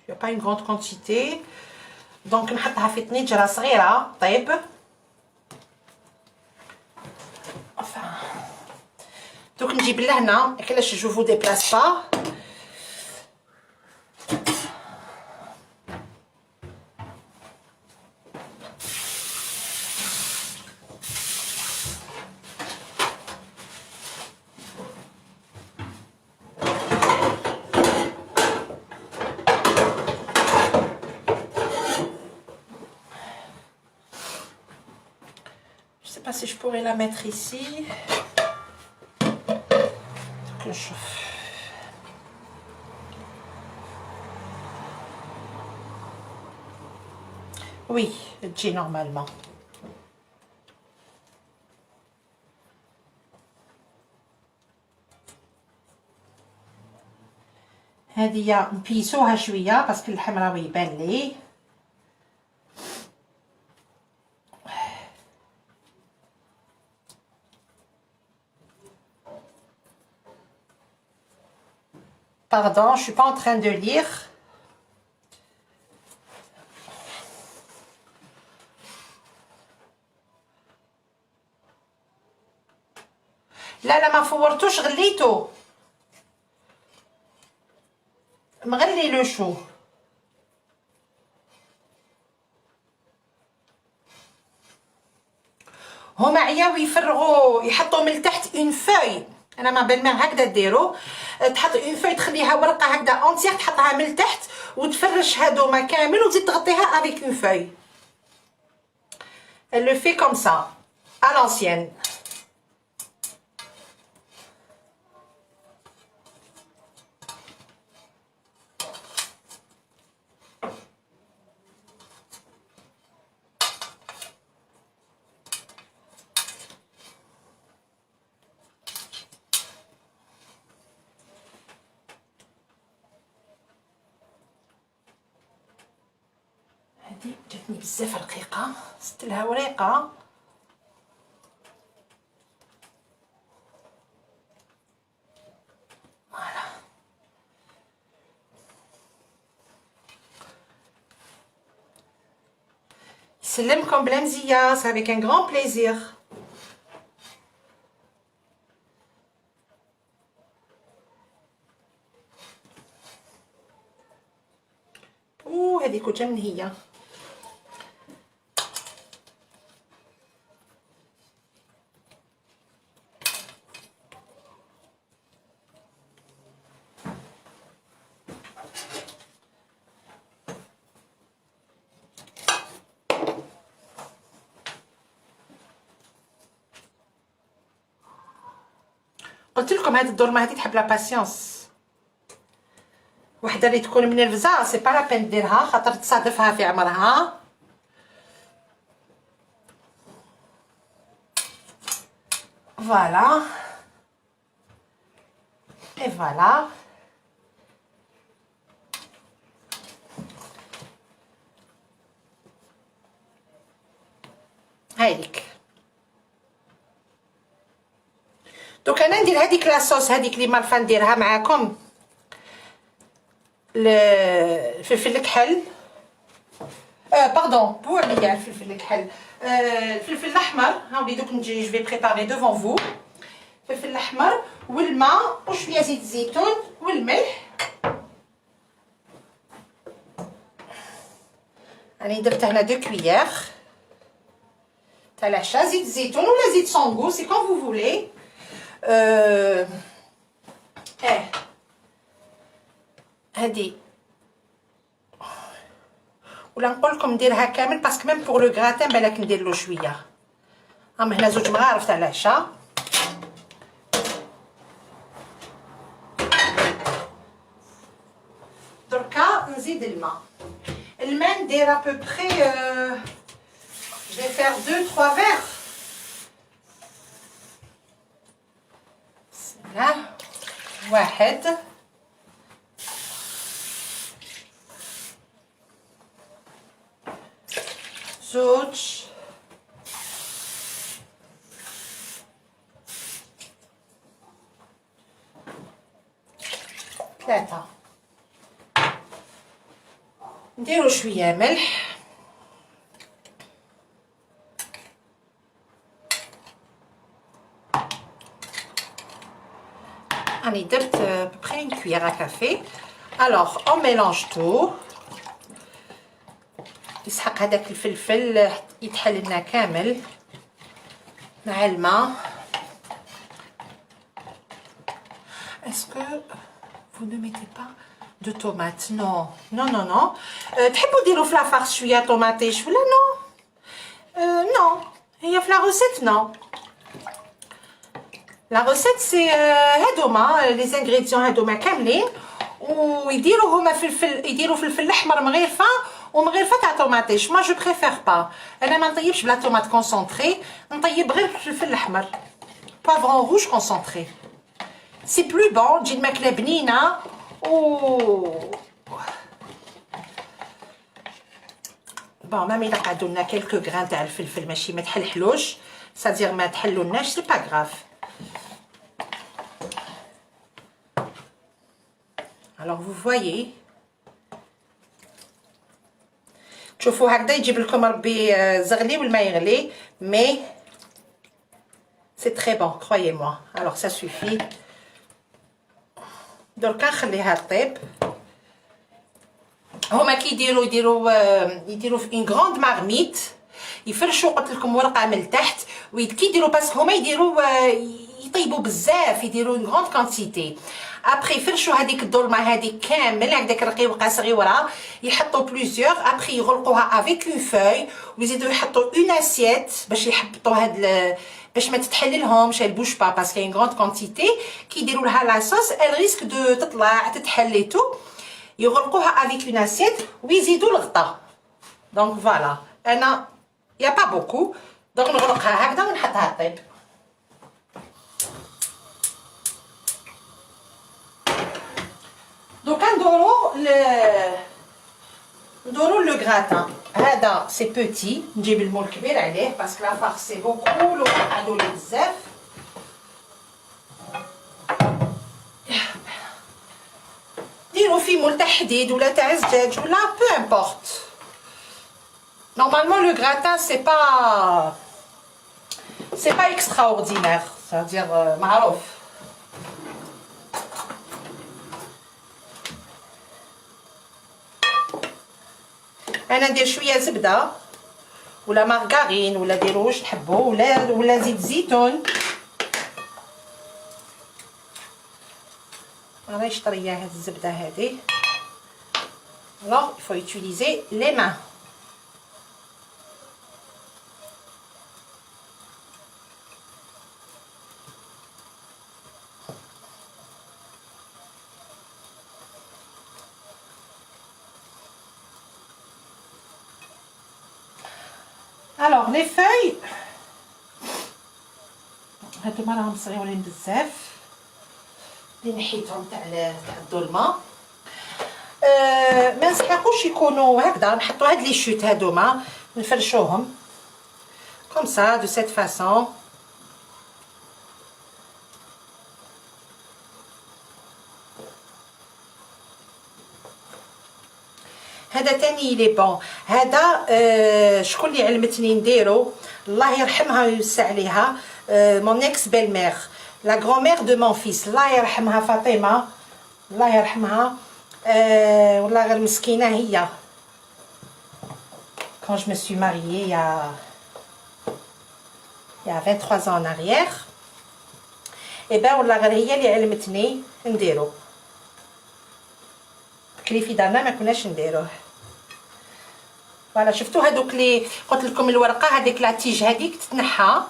يا با اون غروند كونتيتي، دونك نحطها في طنجره صغيره طيب. دوك نجيب لهنا كلاش جو فو ديبلاس با. Je sais pas si je pourrais la mettre ici. Que je... Oui, تجي normalement. هذه نبيسوها شويه باسكو اللحم راه يبان ليه. Pardon, je suis pas en train de lire. لا ما فورتوش، غليتو. مغلي لو شو. هما عياو يفرغوا يحطوا من التحت اون فوي. انا ما بال ما هكذا ديروا، تحط اون فوي تخليها ورقه هكذا اونتيغ تحطها من التحت وتفرش هادوما كامل وتزيد تغطيها افيك اون فوي. Elle le fait comme ça à l'ancienne. هادي جاتني بزاف رقيقه، زدت لها وريقه. فوالا يسلمكم بلا مزيه، سا افيك ان غران بليزير. هذيك وجه من هي. قلت لكم هذه الدورمه هذه تحب لا باسيونس. وحده اللي تكون منرفزه سي با لا بين ديرها خاطر تصادفها في عمرها. فوالا اي فوالا. هايليك. دوك انا ندير هذيك لاصوص هذيك اللي مالفه نديرها معاكم، الفلفل الكحل، باردون بو عليا الفلفل الكحل، الفلفل الاحمر. هاولي دوك نجي جو في بريباري ديفون فو. الفلفل الاحمر والماء وشويه زيت الزيتون والملح. راني درت هنا 2 كويير تاع العشاء زيت الزيتون ولا زيت سونغو سي كون فو فولي. هادي ولا نقول لكم نديرها كامل باسكو ميم بور لو غراتان بالك ندير له شويه. هما هنا 2 مغارف تاع العشاء. دركا نزيد الماء. الماء ندير ابوبخي je vais faire 2-3 verres. بسم الله. 1 زوج 3. نديرو شويه ملح. راني درت ببخي une cuillère à café. alors on mélange tout. يسحق هذاك الفلفل يتحل لنا كامل مع الماء. est-ce que vous ne mettez pas de tomates? non non non non. تحبوا ديروا في لافارس شويه طوماطيش ولا نو؟ نو هي في لا روسيت نو. لا روسيت سي هادوما لي زانغريديون هادوما كاملين ويديروا هما فلفل، يديروا فلفل احمر مغيرفه ومغيرفه تاع طوماطيش. ما جو بريفير با، انا ما نطيبش بلا طوماط كونسونطري، نطيب غير الفلفل الاحمر بافرون روج كونسونطري سي بلو بون. تجي الماكله بنينه و بون مام الا قعدوا لنا كيلكو غران تاع الفلفل ماشي ما تحلحلوش سادير ما تحلولناش سي با غراف. alors vous voyez تشوفوا هكذا يجيب لكم ربي زغلي والماء يغلي مي سي تري بون croyez moi. alors ça suffit. دركا نخليها طيب هما يديروا في اون غروند مارميت، يفرشوا قلت لكم ورقه من التحت، وكيديروا باسكو هما يطيبوا بزاف، يديروا اون غروند كونتيتي. ابري يفرشوا هذيك الظلمه هذيك كامل هكذاك رقيقه صغيره، يحطوا بليزيور، ابري يغلقوها افيك اون فوي، ويزيدوا يحطوا اون اسيت باش يحبطوا باش ما تتحللهمش البوش با، باسكو اون غروند كونتيتي كي يديروا لها لاصوص ال ريسك دو تطلع تتحل تو، يغلقوها افيك اون اسيت ويزيدوا الغطاء. دونك فوالا انا يا با بوكو، دونك نغلقها هكذا ونحطها طيب. دوكا ندورو لو غراتان. هذا سي بوتي، نجيب المول كبير عليه باسكو لا فارس سي بوكو، لو هادو لي بزاف. ديرو فيه مول تاع حديد ولا تاع زجاج ولا بو امبورط. نورمالمون لو غراتان سي با اكستراوردينير، c'est-à-dire معروف. انا ندير شويه زبده ولا مارغرين ولا ديروا واش تحبوا، ولا زيت زيتون. راني شطريه هاد الزبده هذه. alors il faut utiliser les mains. alors les feuilles هادوما راهم صغيورين بزاف اللي نحيتهم تاع الظلمه. ما نسحقوش يكونوا هكذا، نحطوا هاد لي شوت هادوما نفرشوهم كوم سا دو سيت فاسون. هذا تاني لي بون. هذا شكون اللي علمتني نديرو، الله يرحمها ويوسع عليها، مون اكس بيل مير لا غرامير دو مون فيس، الله يرحمها فاطمه، الله يرحمها. والله غير مسكينه هي. quand je me suis mariée il y a 23 ans en arrière، et ben والله غير هي اللي علمتني نديرو. بكري في دارنا ما كناش نديروه. فوالا شفتوا هذوك اللي قلت لكم الورقه هذيك لا تيج هذيك تتنحى.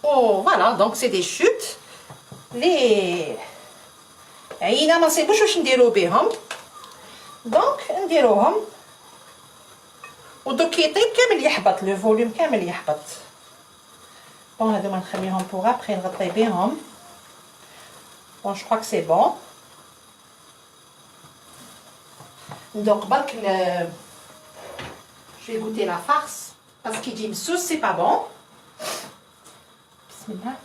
او فوالا دونك سي دي شوت لي عينا ما نصيبوش واش نديرو بهم، دونك نديروهم ودوك يطيب كامل يحبط، لو فوليوم كامل يحبط. بون هادو ما نخليهم بوغ ابري نغطي بهم. بون جو كخوا كو سي بون. Donc برك je vais goûter la farce parce qu'il dit sauce c'est pas bon. Bismillah.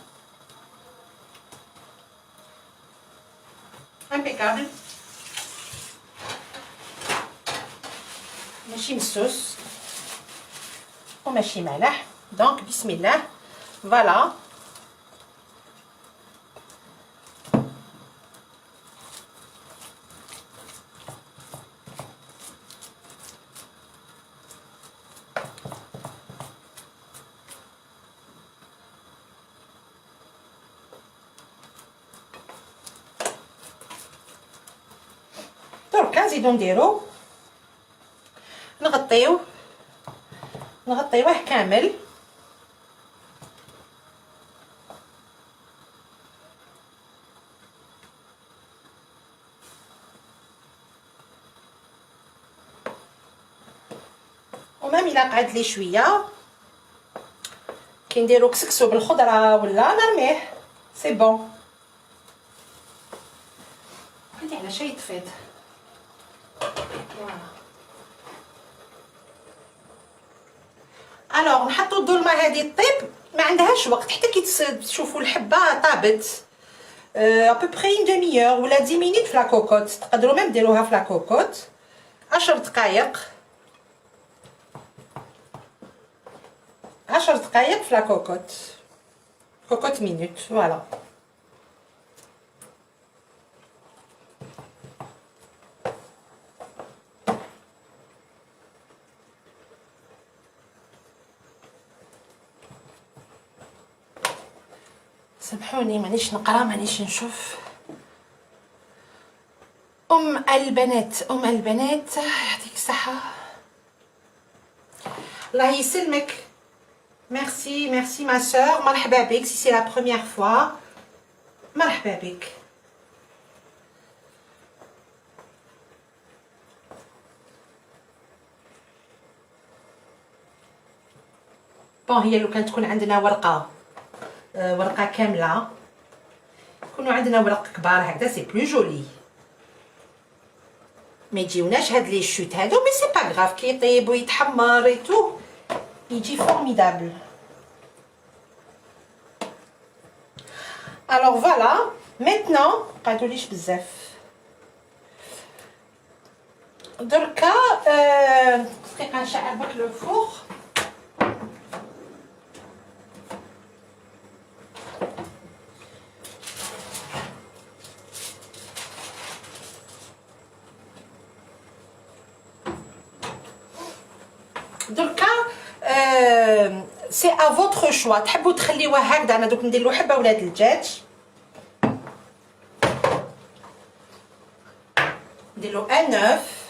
Impeccable. ماشي مسوس وماشي مالح، donc bismillah. Voilà. نزيدو نديرو نغطيوه كامل. ومام الا قعد لي شويه كي نديرو كسكسو بالخضره ولا نرميه سي بون. هادي على شي يطفيض. الوغ نحطو الظلمه هذه طيب، ما عندهاش وقت حتى كي تشوفوا الحبه طابت ابوبري اون ديمي اور ولا 10 مينوت في لاكوكوت. تقدروا ميم ديروها في لاكوكوت 10 دقائق، 10 دقائق في لاكوكوت، كوكوت مينوت. فوالا سامحوني مانيش نقرا مانيش نشوف. البنات البنات يعطيك الصحه. الله يسلمك. ميرسي ما سور. مرحبا بك سي لا بروميير فوا. مرحبا بك. بون هي لو كانت تكون عندنا ورقه كامله، يكونوا عندنا ورق كبار هكذا سي بلو جولي. ما يجيوناش هاد لي شوت هادو، مي سي با غراف كي يطيب ويتحمر اي تو يجي فورميدابل. الوغ فوالا ميتنون قعدوليش بزاف دركا. دقيقه نشعل بك لو فور. دركا سي ا فوتر شوا. تحبوا تخليوه هكذا، انا دوك ندير له حبه ولاد الدجاج، ندير له ان نوف.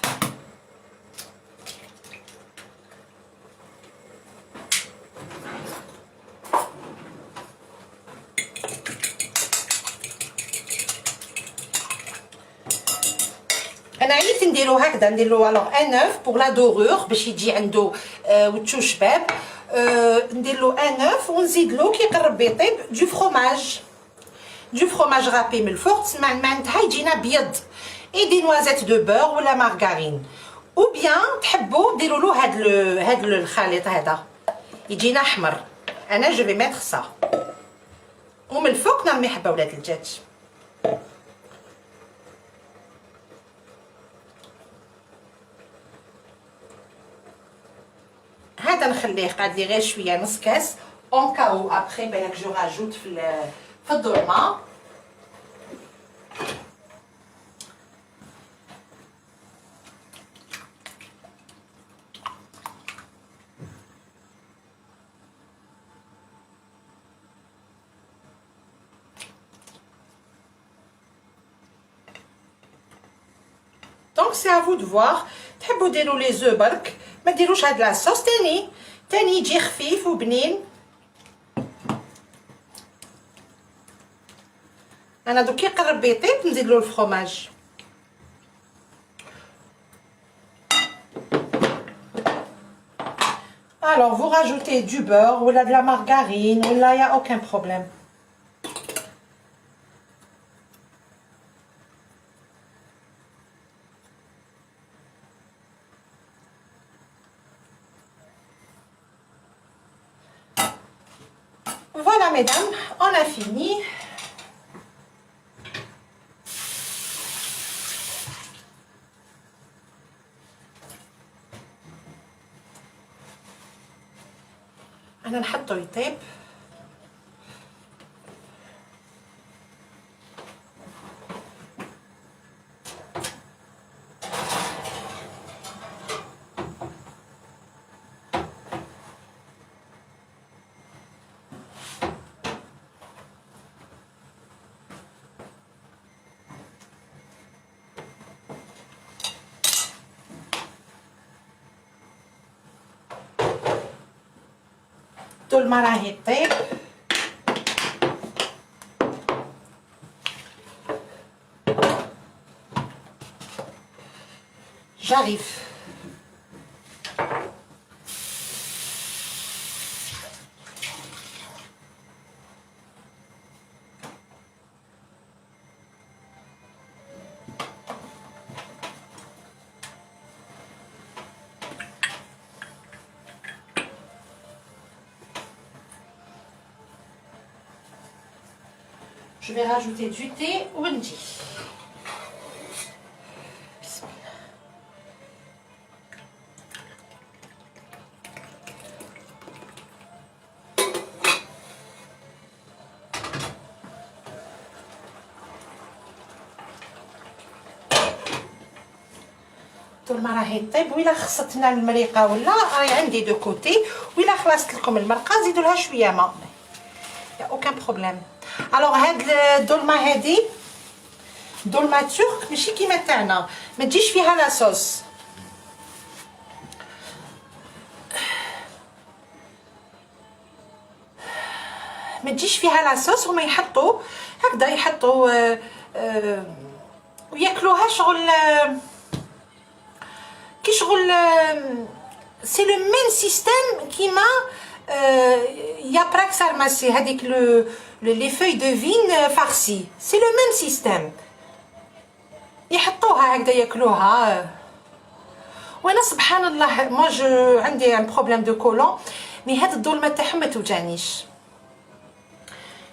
انا عييت نديرو هكذا، ندير له الوغ ان نوف بوغ لا دورور باش يجي عنده وجهو شباب. ندير له ان نوف ونزيد له كي يقرب يطيب دو فروماج غابي من الفوق، معناتها يجينا بيض. اي دي نوازيت دو بور ولا مارغارين، او بيان تحبوا ديروا له هاد الخليط هذا يجينا احمر. انا جو في ميتر سا، ومن الفوق نرمي حبه ولاد الدجاج. هذا نخليه قاعد لي غير شويه نص كاس اون كاو ابخي بالك جو راجوت في الدولمه. دونك سي افو دو فوار. تحبوا ديروا لي زو برك، ما ديروش هاد لاصوص تاني يجي خفيف وبنين. انا دوك يقرب يطيب نزيد له الفرomage. Alors vous rajoutez du beurre ou de la margarine ou là il y a aucun problème. Voilà mesdames, on a fini. أنا نحطو يطيب. طول ما راهي تطيب j'arrive. Je vais rajouter du thé Wendy. طول ما راهي طيب، وإلا خصتنا المريقه ولا راهي عندي دو كوتي، وإلا خلصت لكم المرقه زيدوا لها شويه ما يا اوكان بروبليم. الوغ هاد الدولمه هادي دولمه ترك ماشي كيما تاعنا، ما تجيش فيها لاصوص. ما تجيش فيها لاصوص، هما يحطوا هكذا، يحطوا وياكلوها شغل كي شغل سي لو ميم سيستيم كيما يا براكس ارماسي هذيك لي فوي دو فين فارسي، سي لو ميم سيستيم يحطوها هكذا ياكلوها. وانا سبحان الله ما جو عندي ان بروبليم دو كولون، مي هاد الدولمه تاعهم ما توجعنيش،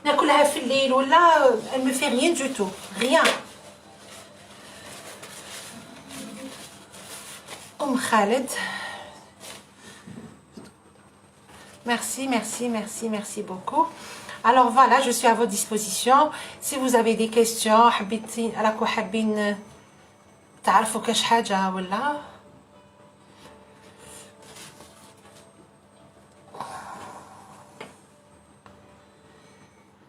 ناكلها في الليل ولا elle me fait rien du tout, rien. Khaled, merci beaucoup. Alors voilà, je suis à votre disposition. Si vous avez des questions, حبيتي راكو حابين تعرفوا كاش حاجه ولا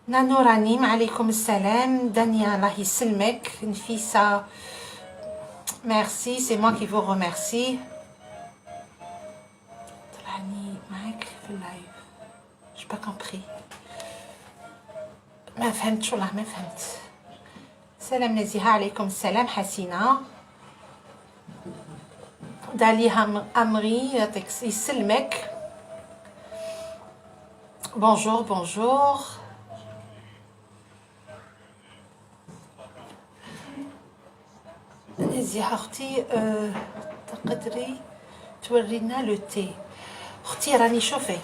نانو رانيم، عليكم السلام. دانيا الله يسلمك. نفيسة merci, c'est moi qui vous remercie. طلعني معاك في اللايف، j'ai pas compris، ما فهمتش والله ما فهمت. سلام نزيهة، عليكم السلام. حسينة داليها أمري يسلمك. bonjour. نزيهة اختي تقدري تورينا لو تي؟ اختي راني شوفي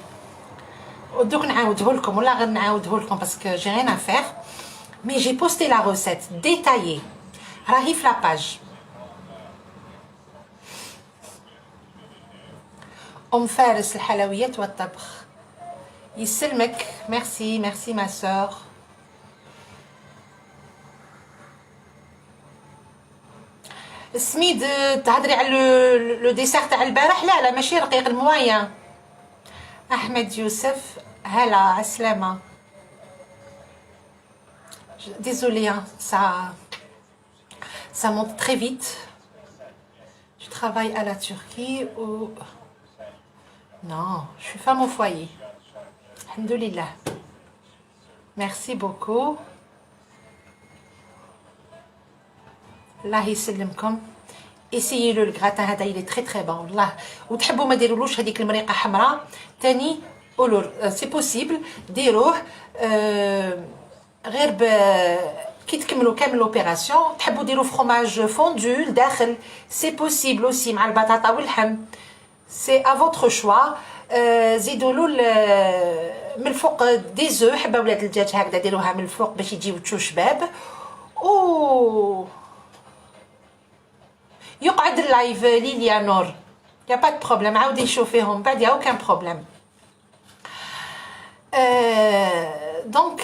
دوك نعاوده لكم ولا غير نعاوده لكم باسكو جي رين ا فير، مي جي بوستي لا روسيت ديتايي راهي في لاباج. فارس الحلويات والطبخ يسلمك. ميرسي ما سور. سميد تهضري على لو ديسير تاع البارح؟ لا ماشي رقيق، الموايا. احمد يوسف هلا عسلامه. désolée hein, ça monte très vite. Je travaille à la Turquie ou non, je suis femme au foyer. Alhamdoulilah. Merci beaucoup. الله يسلمكم. essayez le gratin هذا il est très très bon والله. وتحبوا ما ديرولوش هذيك المريقه حمراء تاني قولوا سي بوسيبل ديروه غير كي تكملوا كامل لوبيراسيون. تحبوا ديروا فروماج فوندو لداخل سي بوسيبل اوسي مع البطاطا واللحم، سي ا فوتر شوا. زيدوا له من الفوق دي زو، حبه ولاد الدجاج هكذا ديروها من الفوق باش يجيو تشو شباب. و يقعد اللايف ليليا نور يا با دو بروبليم، عاودي شوفيهم بعد يا اوكان بروبليم. دونك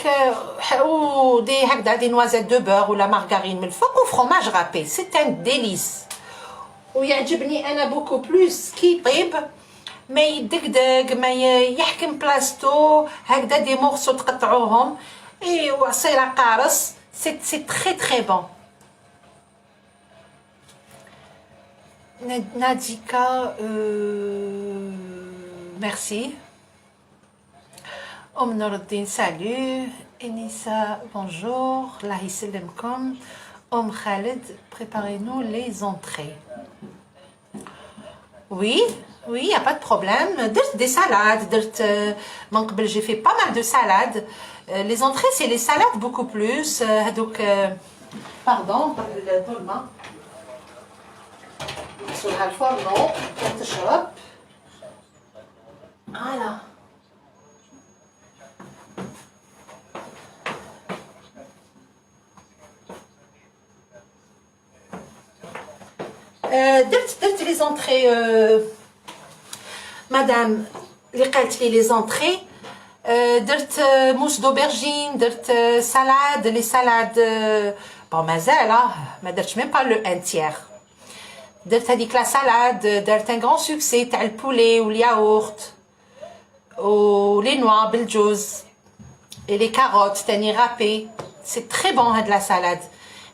و دي هكذا دي نوازيت دو بور ولا مارغارين من الفوق وفرomage رابي، سي ان ديليس. ويعجبني انا بوكو بلوس كي يطيب ما يدقدق، ما يحكم بلاصتو هكذا، دي مورسو تقطعوهم اي وعصيره قارص، سي تري تري بون. Nadika, merci. Nourdine, salut. Enissa, bonjour. Lahi salamkom. Khaled, préparez-nous les entrées. Oui, il n'y a pas de problème. Des salades, j'ai fait pas mal de salades. Les entrées, c'est les salades beaucoup plus. Donc, pardon, نحصلها الفرن تشرب. فوالا درت لي زونطري مدام اللي قالت لي لي زونطري. درت موس دوبرجين، درت سالاد، لي سالاد بون مازال ما درتش ميم با لو ان تيير. درت هذيك لا سالاد، درت ان غران سوكسي تاع البولي والياغورت ولي نوا بالجوز. et les carottes تاني râpées. C'est très bon هاد la salade.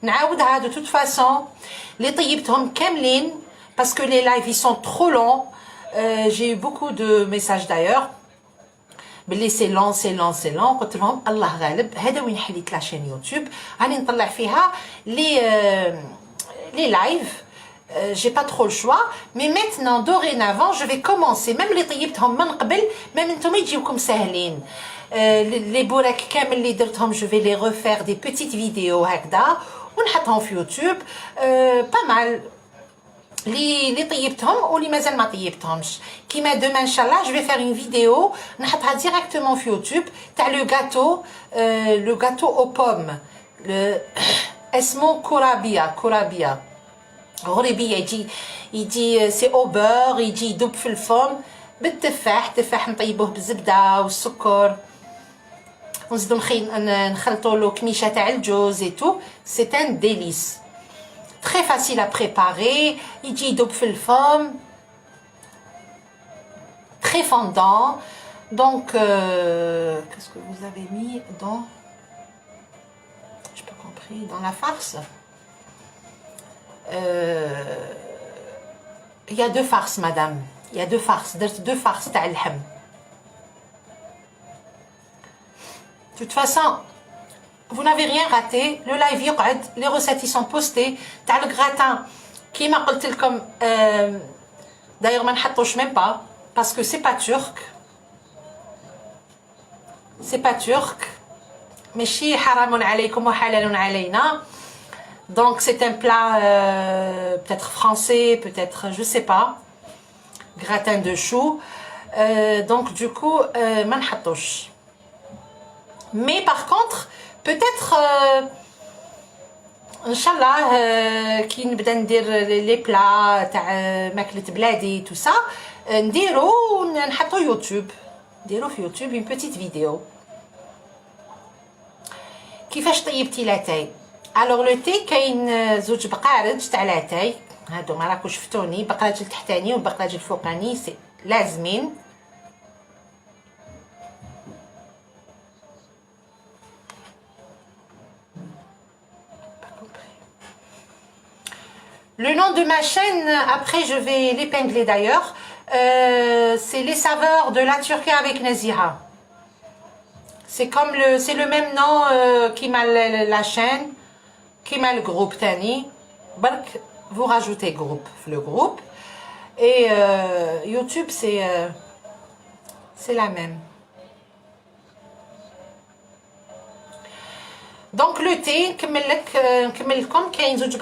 نعاودها de toute façon اللي طيبتهم كاملين parce que les lives ils sont trop longs. J'ai eu beaucoup de messages d'ailleurs باللي سي لون سي لون سي لون. قلت لهم الله غالب هذا وين حليت لاشين يوتيوب راني نطلع فيها les lives. J'ai pas trop le choix mais maintenant dorénavant je vais commencer même اللي طيبتهم من قبل même انتم يجيوكم ساهلين. les بوراك كامل اللي درتهم je vais les refaire des petites vidéos هكذا ونحطهم في يوتيوب. pas mal اللي طيبتهم واللي مازال ما طيبتهمش. كيما دوما ان شاء الله je vais faire une vidéo نحطها directement في يوتيوب تاع لو gâteau aux pommes. اسمه كورابيا غريبيه. يجي سي او بور يجي يدوب في الفرن بالتفاح نطيبوه بالزبده والسكر ونزيدو نخلطوا له كميشه تاع الجوز et tout. C'est un délice très facile à préparer. يجي يدوب في الفرن très fondant. Donc qu'est-ce que vous avez mis dans, j'ai pas compris, dans la farce. Il y a deux farces madame, il y a deux farces, deux farces تاع اللحم. De toute façon vous n'avez rien raté. Le live يقعد, les recettes ils sont postées. تاع الغراتان كيما قلت لكم d'ailleurs ما نحطوش même pas parce que c'est pas turc ماشي حرام عليكم وحلال علينا. Donc c'est un plat peut-être français, peut-être je sais pas, gratin de choux. Donc du coup ما نحطوش. Mais par contre peut-être Inch'Allah كي نبدا ندير لي بلا تاع ماكلة بلادي tout ça نديرو ونحطو يوتيوب. نديرو في يوتيوب une petite vidéo. كيفاش طيبتي لاتاي؟ الوغ لو تي كاين زوج بقارج تاع لاتاي هادو ما راكو شفتوني. بقراج التحتاني وبقراج الفوقاني سي لازمين. Le nom de ma chaîne, après je vais l'épingler d'ailleurs, c'est les saveurs de la Turquie avec Naziha. C'est le même nom qui m'a la chaîne, qui m'a le groupe Tani. Bark, vous rajoutez le groupe. Et YouTube c'est la même. Donc le thé, نكمل لكم كاين زوج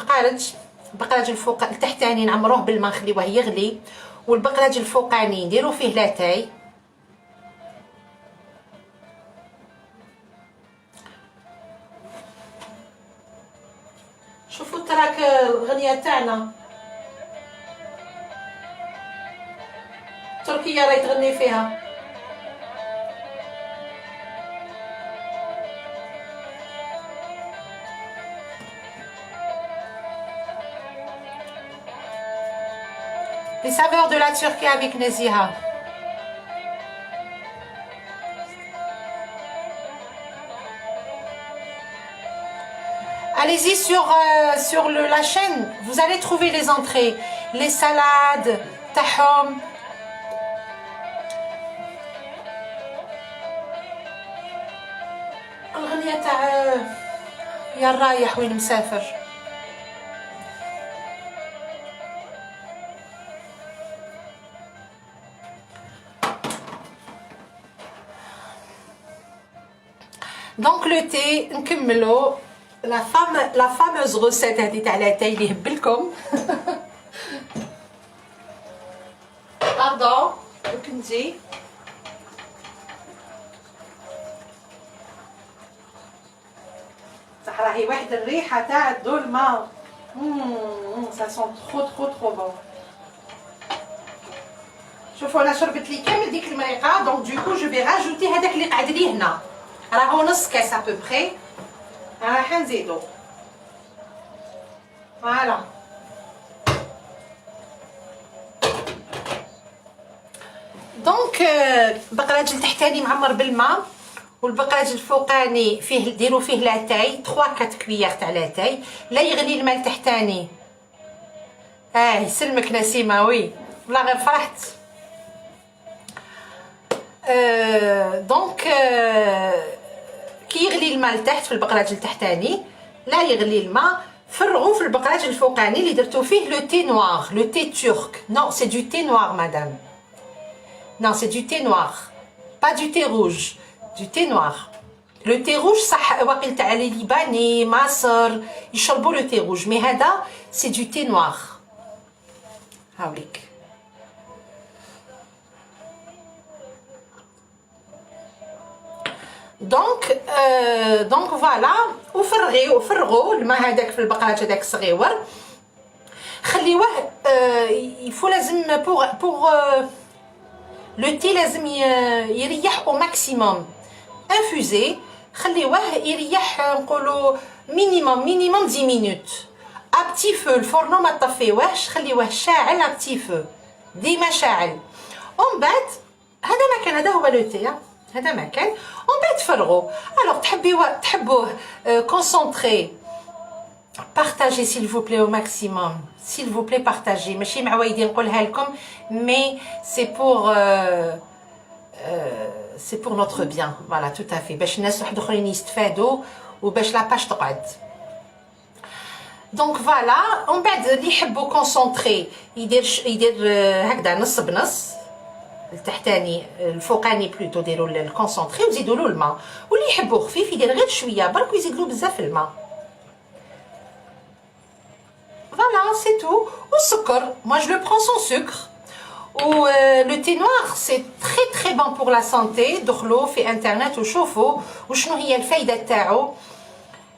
بقراج الفوق التحتاني نعمروه بالماء نخليوه يغلي والبقراج الفوقاني نديرو فيه لاتاي. شوفوا تراك الغنية تاعنا تركيا راهي تغني فيها. Les saveurs de la Turquie avec Naziha. Allez-y sur la chaîne, vous allez trouver les entrées, les salades, tahom. الغنية تاع يا الرايح وين مسافر. Donc le thé نكملو la fameuse recette هذه تاع لاتاي اللي هبلكم. pardon كنتي صح راهي واحد الريحه تاع الظلمه. ça sent trop bon. شوفوا انا شربت لي كامل ديك المريقه دونك دوكو جو في راجوتي هذاك اللي قعد لي هنا راهو نص كاس ابوبري راح نزيدو فوالا. دونك بقراج التحتاني معمر بالماء والبقلاج الفوقاني فيه ديروا فيه لاتاي 3 4 كويير تاع لاتاي. لا يغلي الماء التحتاني. يسلمك نسيمه. وي والله غير فرحت. دونك كي يغلي الماء لتحت في البقلاج التحتاني لا يغلي الماء، فرغوا في البقلاج الفوقاني اللي درتو فيه لو تي نوار، لو تي ترك. نو سي دو تي نوار مدام. نو سي دو تي نوار با دو تي روج، دو تي نوار. لو تي روج صح واقيل تاع لي ليباني مصر يشربوا لو تي روج، مي هذا سي دو تي نوار. هاوليك. دونك فوالا. وفرغوا الماء هذاك في البقلاج هذاك الصغيور، خليوه يفو لازم بوغ لو تي لازم يريح او ماكسيموم. انفوزي خليوه يريح نقولوا مينيموم 10 مينوت ا بتي فو. الفرن ما طفيوهش، خليوه شاعل ا بتي فو، ديما شاعل. ومن بعد هذا ما كان، هذا هو لو تي، هذا ما كان. ومن بعد فرغوا. الوغ تحبوه كونسونطري، بارطاجي سيل فو بلي او ماكسيموم، سيل فو بلي بارطاجي. ماشي معوايدين نقولها لكم، مي سي بور نوتر بيان. فوالا تو افي، باش الناس واحد اخرين يستفادوا وباش لاباج تقعد. دونك فوالا. ومن بعد اللي يحبوا كونسونطري يدير هكذا نص بنص، التحتاني الفوقاني بلوتو ديروا الكونسونطري وزيدوا له الماء، واللي يحبوا خفيف يدير غير شويه برك ويزيد له بزاف الماء. فوالا سي تو. والسكر moi je le prends sans sucre. و لو تي نوار سي تري تري بون بور لا سانتي. دخلوا في انترنت وشوفوا وشنو هي الفايده تاعو.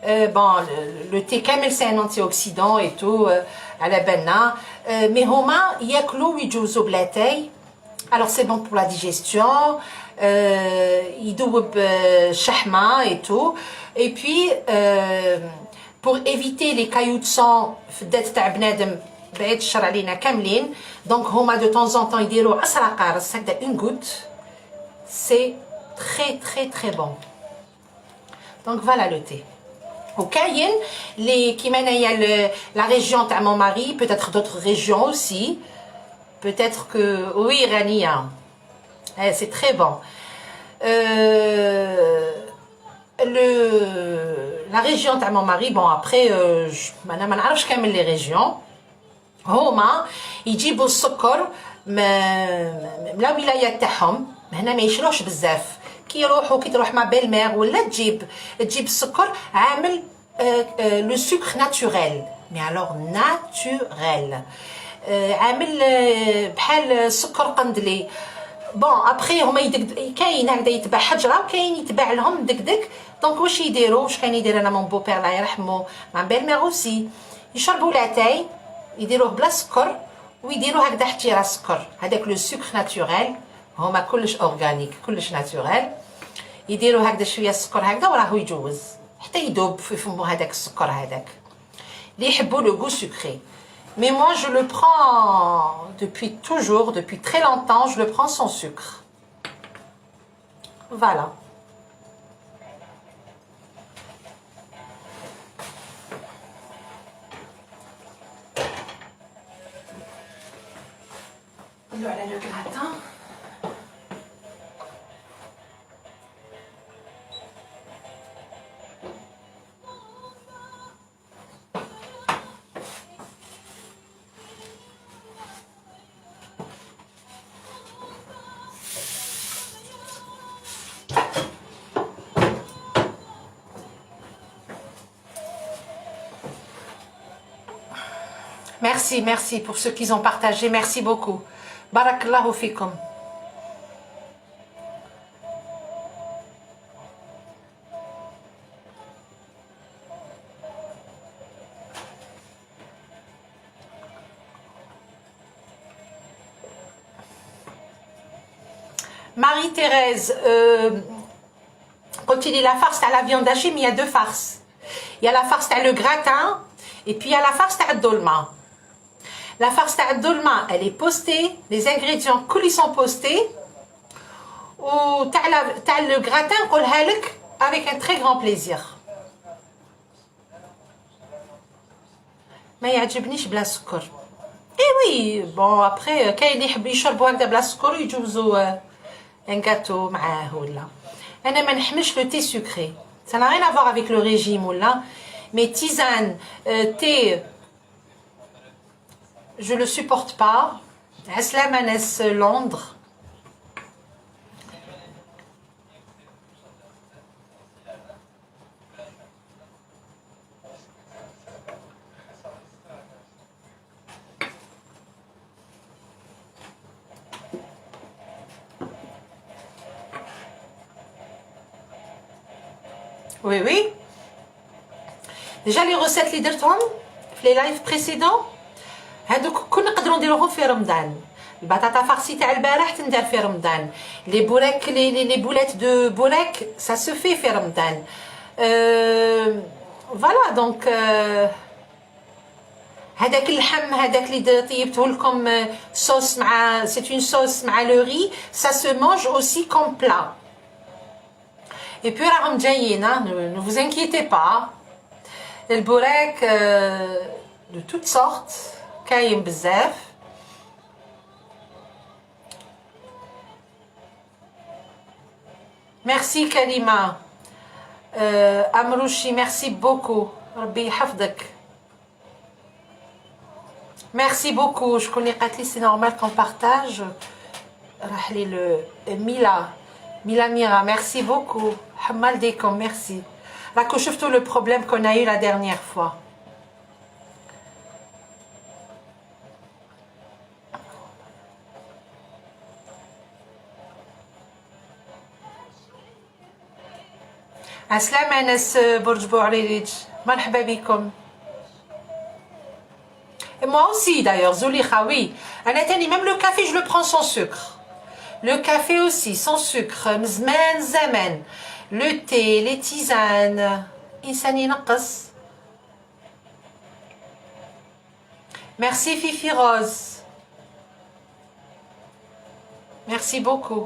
بون لو تي كامل سي ان انتي اوكسيدون اي تو على بالنا، مي هما ياكلوا ويجوزوا بلاتاي. Alors c'est bon pour la digestion, يذوب الشحمة et tout. Et puis pour éviter les cailloux de sang في الدات تاع بنادم بعيد الشر علينا كاملين، دونك هما دو طون زون طون يديروا 10 قارص هكذا اون غوت. سي تري تري تري بون. دونك فوالا لو تي. وكاين لي كيما انايا لا ريجيون تاع مون ماري، بوتيتر دوطر ريجيون اوسي. Peut-être que oui, Rania, c'est très bon. La région de mon mari, bon après, je ne sais pas les régions. هما يجيبوا السكر من لا ولايات تاعهم، هنا ما يشروش بزاف. كي يروحوا كي تروح مع بيل ولا تجيب السكر عامل لو سكر ناتوريل، مي الوغ ناتوريل، عامل بحال السكر قندلي. بون ابخي هما كاين هكذا يتباع حجره وكاين يتباع لهم دكدك. دونك واش يديروا، واش كان يدير انا مون بو بير الله يرحمه مع بيل اوسي، يشربوا لاتاي يديروه بلا سكر ويديروا هكذا حتيره سكر، هذاك لو سكر ناتوريل. هما كلش اورغانيك كلش ناتوريل. يديروا هكذا شويه السكر هكذا وراهو يجوز حتى يذوب في فمو هذاك السكر هذاك اللي يحبوا لو غو سكري. Mais moi, je le prends depuis toujours, depuis très longtemps, je le prends sans sucre. Voilà. Voilà le gratin. Merci, merci pour ceux qui ont partagé. Merci beaucoup. Barakallahu fikum. Marie-Thérèse, quand il est la farce à la viande hachée, mais il y a deux farces. Il y a la farce à le gratin et puis il y a la farce à dolma. La farce à dolma, elle est postée, les ingrédients ils sont postés. وتاع لو غراتان نقولها لك avec un très grand plaisir. ما يعجبنيش بلا سكر. اي وي بون ابري كاين اللي يحب يشربوا هكذا بلا سكر ويجوزوا ان غاتو معاه ولا. انا ما نحملش لو تي سكري. Ça n'a rien à voir avec le régime ولا. Mais tisane, thé, je le supporte pas. Aslama Nes Londres. Oui, oui. Déjà les recettes اللي درتهم في لي لايف بريسيدون هادوك كنا نقدروا نديروهم في رمضان. البطاطا فارسي تاع البارح تندار في رمضان. لي بوراك لي بولات دو بوراك سا سو في رمضان. فوالا دونك هذاك اللحم هذاك اللي طيبته لكم صوص مع سي اون صوص مع لو ري سا سو مانج اوسي كوم بلا. اي بي راهم جايين نو فوز انكيتي با. البوراك دو توت سورت كاين بزاف. ميرسي كلمة أمروشي ميرسي بوكو ربي يحفظك. ميرسي بوكو. شكون اللي قالت لي سي نورمال كون بارطاج راح لي لو ميلا ميرا ميرسي بوكو حمال ديكم ميرسي. راكو شفتوا لو بروبليم كون ايو لا ديرنيير فوا. عسلامة ناس برج بوعريريج مرحبا بكم. Moi aussi d'ailleurs, Zoulikha, oui. Même le café, je le prends sans sucre. Le café aussi, sans sucre. Mzman, zaman. Le thé, les tisanes. Insani naqas. Merci Fifi Rose. Merci beaucoup.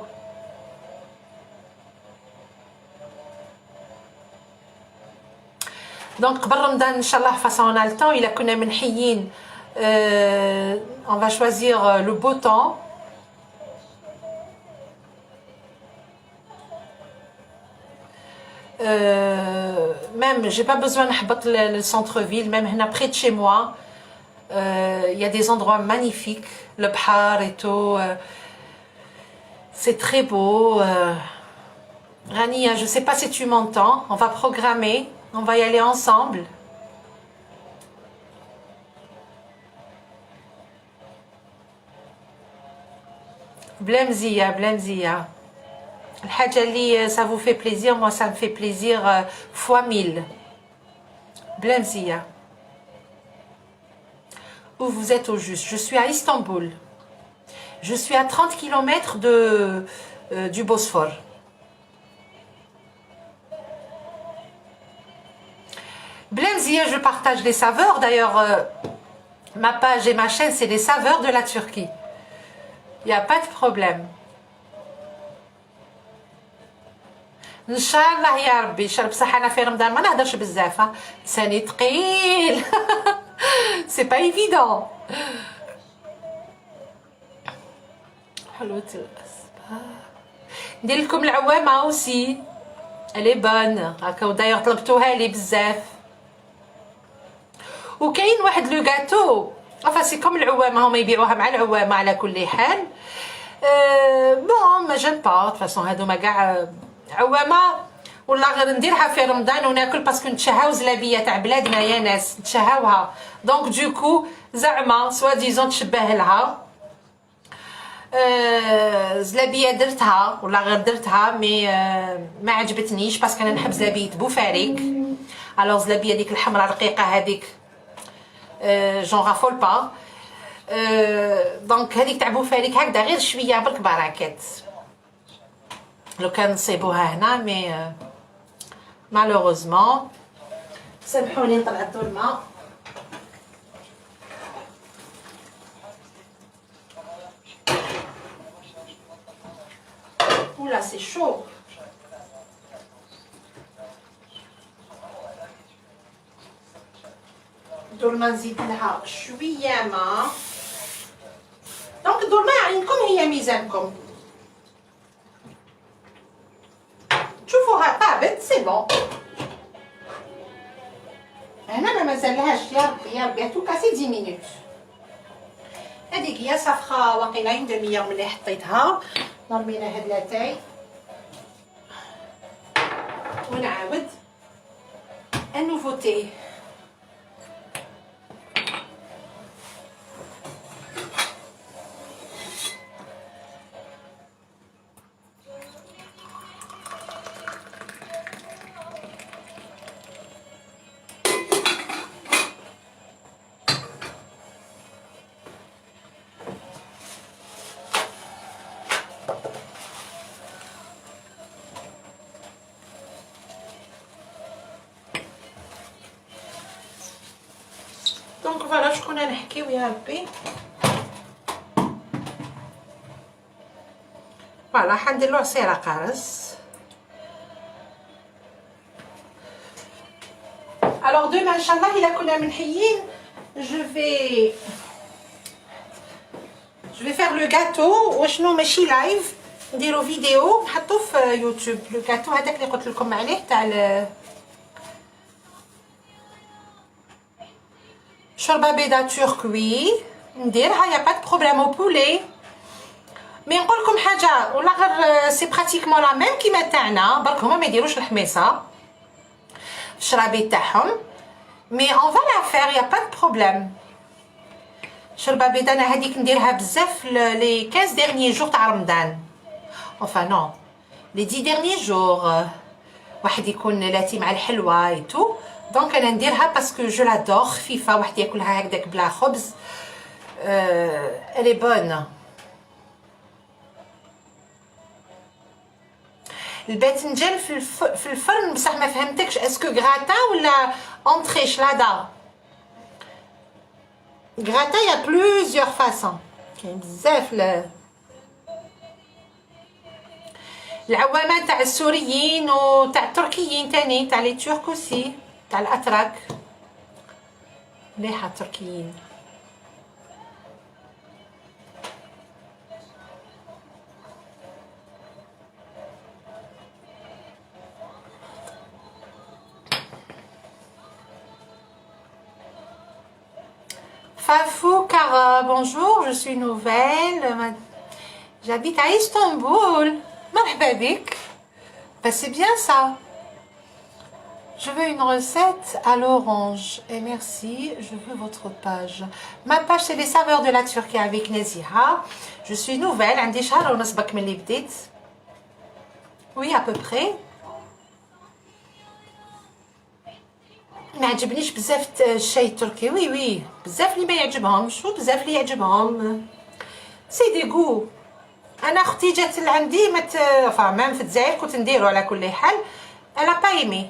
Donc, قبل رمضان إن شاء الله façon on a le temps. إلا كنا منحيين on va choisir le beau temps. Même j'ai pas besoin نحبط le centre-ville, même هنا près de chez moi. Il y a des endroits magnifiques, le bhar et tout. C'est très beau. Rania, je sais pas si tu m'entends. On va programmer. On va y aller ensemble. Blemzia, Blemzia. Al-Hajali, ça vous fait plaisir. Moi, ça me fait plaisir fois 1000. Blemzia. Où vous êtes au juste? Je suis à Istanbul. Je suis à 30 km du Bosphore. Blemzia, je partage les saveurs. D'ailleurs, ma page et ma chaîne, c'est les saveurs de la Turquie. Il n'y a pas de problème. Inch'Allah ya Rabbi. شرب صح أنا في رمضان ما نهدرش بزاف. لساني ثقيل. C'est pas évident. حلوة الأسباب. ندير لكم العوامة aussi. Elle est bonne. هكا d'ailleurs طلبتوها لي بزاف. وكاين واحد لو غاتو enfin سي كوم العوامه هما يبيعوها مع العوامه على كل حال. بون ما جيم با د فاصون هادوما كاع عوامه ولا غير نديرها في رمضان وناكل باسكو نتشهاو زلابيه تاع بلادنا يا ناس نتشهاوها دونك دوكو زعما سوا ديزون تشبه لها. زلابيه درتها ولا غير درتها مي ما عجبتنيش باسكو انا نحب زلابيه بوفاريك. الوغ زلابيه ديك الحمراء رقيقه هذيك j'en raffole pas. دونك هذيك تاع بوفاريك هكذا غير شويه برك بركات لو كان نصيبوها هنا مي مالوغوزمون. سامحوني نطلع الظلمه. Oula, c'est chaud. دول ما نزيد لها شويه ما. دونك دول ما عينكم هي ميزانكم. شوفوها طابت سي بون. هنا ما مازالهاش يا ربي يا ربي تو كاسي 10 مينوت. هذيك هي صافخه واقيلا une demi-heure ملي حطيتها. نرمينا هاد لاتاي ونعاود النوفوتي. دونك فوالا شكون نحكيو يا ربي. فوالا حندير له عصيره قارص. الوغ دوما ان شاء الله الا كنا منحيين جو في فير لو غاتو. وشنو ماشي لايف نديرو فيديو نحطو في يوتيوب. لو غاتو هذاك اللي قلت لكم عليه تاع شوربه بيضه تركوي نديرها يا با دو بروبليم او بولي. مي نقول لكم حاجه ولا غير سي براتيكمون لا ميم كيما تاعنا برك هما ما يديروش الحميصه في الشرابي تاعهم. مي اون فا لا فير يا با دو بروبليم. شوربه بيضه انا هذيك نديرها بزاف لي 15 ديرنيي جور تاع رمضان. enfin non les 10 derniers jours واحد يكون لاتي مع الحلوه اي تو. دونك انا نديرها باسكو جو لادور خفيفه واحد ياكلها هكذاك بلا خبز. الي بون. الباذنجان في الفرن بصح ما فهمتكش اسكو غراتا ولا اونطري شلاضه. غراتا يا بلوزيور فاسون كاين بزاف. العوامه تاع السوريين وتاع التركيين تاني تاع لي تورك اوسي تاع الاتراك مليحه التركيين. Fafou Cara, bonjour, je suis nouvelle, j'habite à Istanbul. مرحبا بك. Bah c'est bien ça. Je veux une recette à l'orange et merci, je veux votre page. Ma page c'est les saveurs de la Turquie avec Naziha. Je suis nouvelle, عندي شهر ونص بك من اللي بديت. Oui à peu près. ما عجبنيش بزاف الشاي التركي. وي وي بزاف اللي ما يعجبهمش وبزاف اللي يعجبهم. سي دي غو. انا اختي جات لعندي مام في الجزائر كنت نديرو على كل حال. انا با ايمي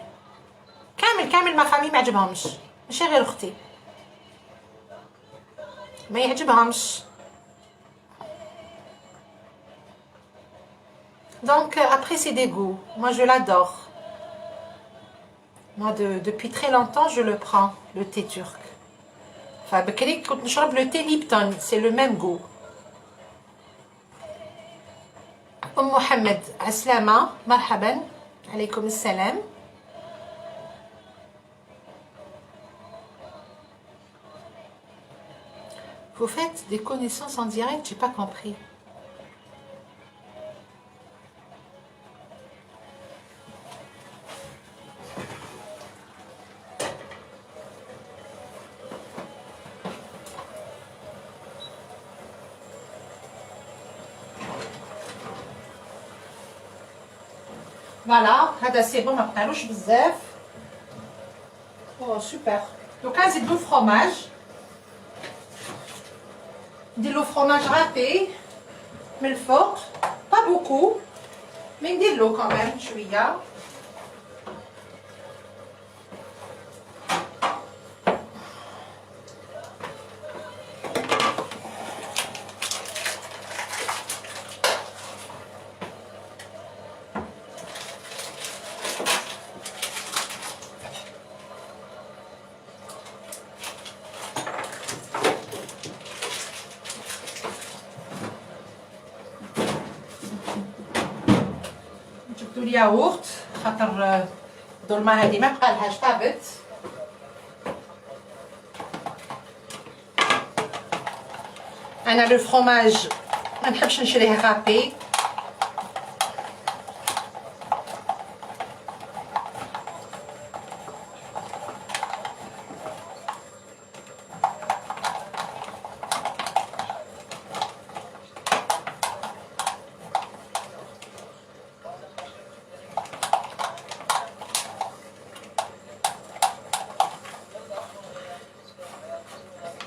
كامل ما فامي ما عجبهمش ماشي غير اختي ما يعجبهمش. donc après c'est des goûts. Moi je l'adore. Moi depuis très longtemps je le prends le thé turc. enfin بكري كنت نشرب le thé Lipton, c'est le même goût. محمد عسلامة مرحبا عليكم السلام. Vous faites des connaissances en direct, j'ai pas compris. فوالا هذا سي بون ما بقالوش بزاف. او سوبر. دوكا نزيدو فروماج. نديرلو فروماج رابي من الفوق با بوكو مي نديرلو كمان شويه. الياغورت خاطر الظلمه هذه ما بقالهاش طابت. انا لو فرomاج ما نحبش نشريه غابي.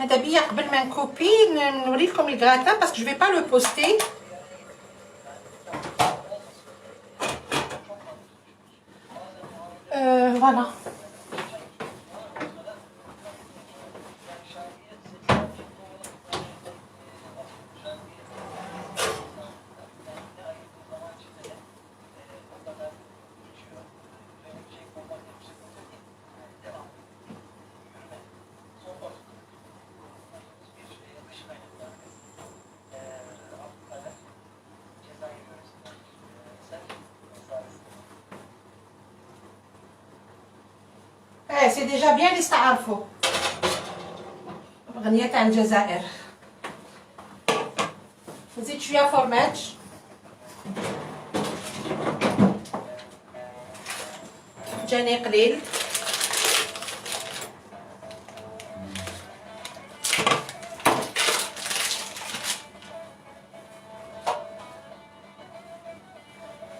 هذا بيا قبل ما نكوبي نوريكم الغراتان باسكو جو في با لو بوستي. فوالا سي ديجا بيان اللي استعرفوا غنية تاع الجزائر. نزيد شويه فرماج جاني قليل.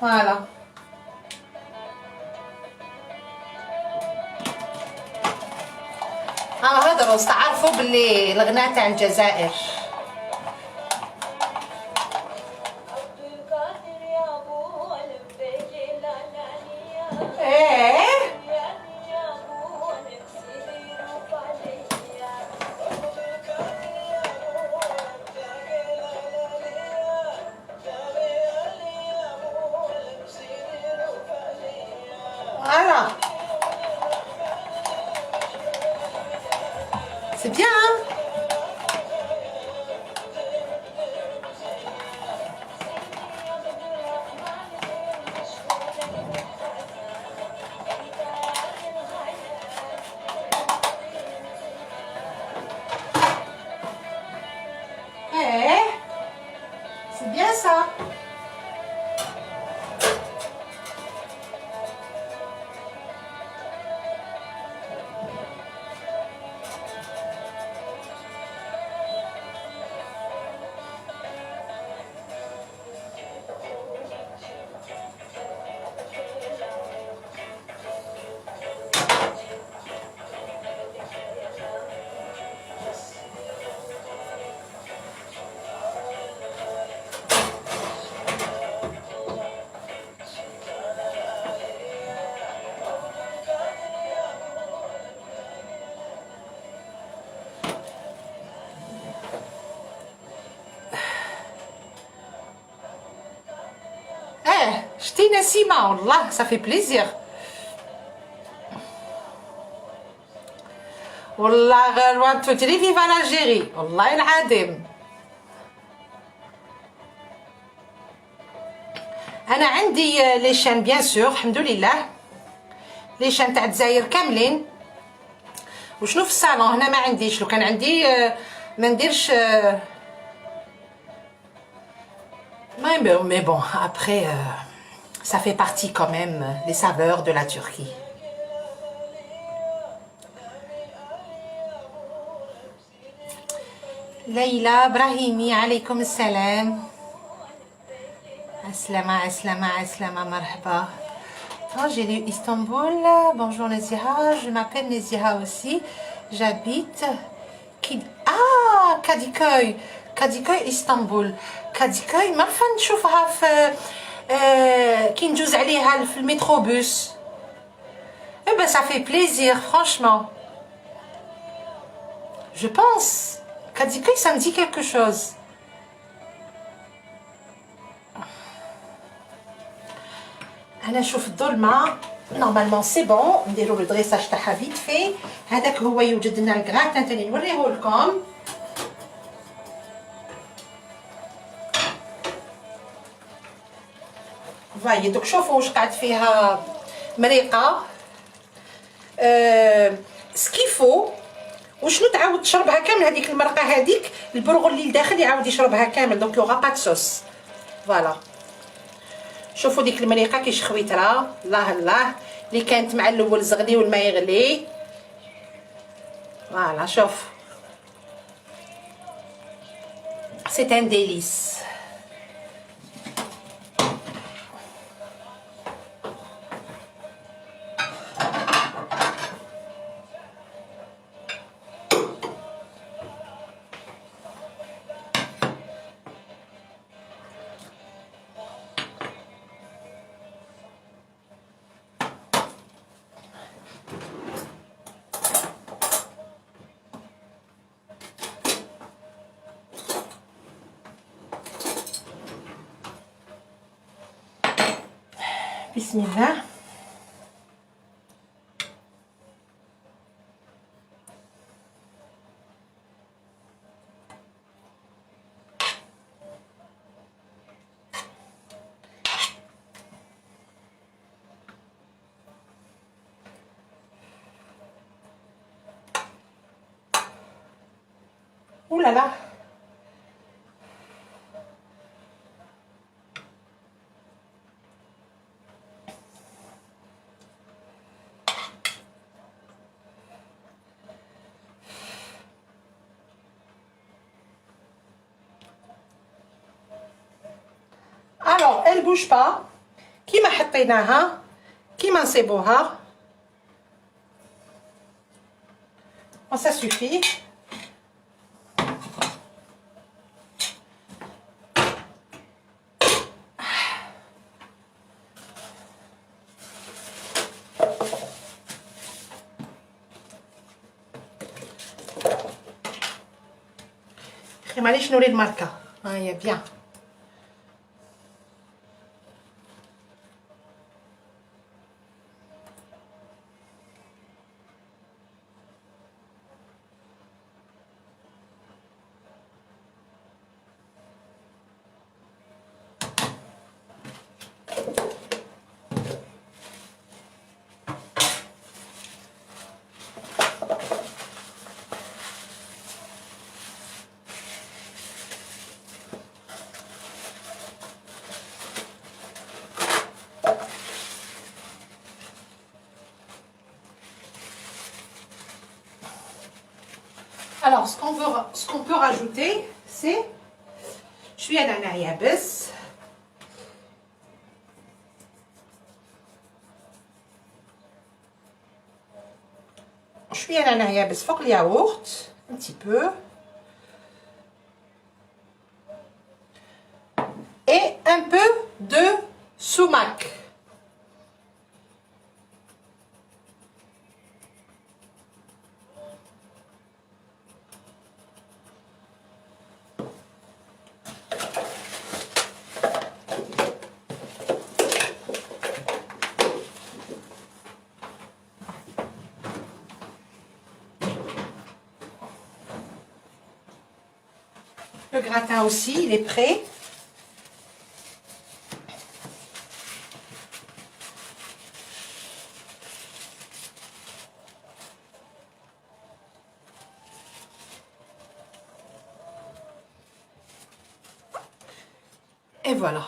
فوالا هضروا استعرفوا باللي الغناء تاع الجزائر. Voilà. C'est bien, hein? C'est bien ça. شتي نسيمة والله صافي بليزير والله غير وان تو تري فيفا لاجيري والله العظيم. انا عندي لي شان بيان سور الحمد لله لي شان تاع الجزائر كاملين. وشنو في الصالون هنا ما عنديش. لو كان عندي ما نديرش mais bon après ça fait partie quand même des saveurs de la Turquie. Leïla Brahimi, alaykoum salam. Aslama, aslama, aslama, marhaba. J'ai lu Istanbul. Bonjour Neziha, je m'appelle Neziha aussi. J'habite Kadıköy. Kadıköy Istanbul. Kadıköy ما عرفة نشوفها في كي نجوز عليها في المتروبوس. Eh ben ça fait plaisir franchement. Je pense Kadıköy ça me dit quelque chose. انا نشوف الظلمه نورمالمون سي بون نديرو لو دريساج تاعها فيت في. هذاك هو يوجد لنا الكراتان تاني نوريه لكم. فوايي دوك شوفوا واش قاعد فيها مريقه سكيفو. وشنو تعاود تشربها كامل هذيك المرقه هذيك، البرغل اللي لداخل يعاود يشربها كامل، دونك يوغا با صوص. فوالا شوفوا ديك المريقه كي شخويتها، الله الله اللي كانت مع الاول زغلي والماء يغلي. فوالا شوف سي ان ديليس. بسم الله. Ouh là là. Alors, elle bouge pas. كيما حطيناها كيما نصيبوها. Bon, ça suffit. معليش نوري الماركه. ها هي بيان. Alors, ce qu'on peut rajouter, c'est شوية نعناع يابس، شوية نعناع يابس فوق الياغورت un petit peu et un peu de sumac. Le gratin aussi, il est prêt. Et voilà.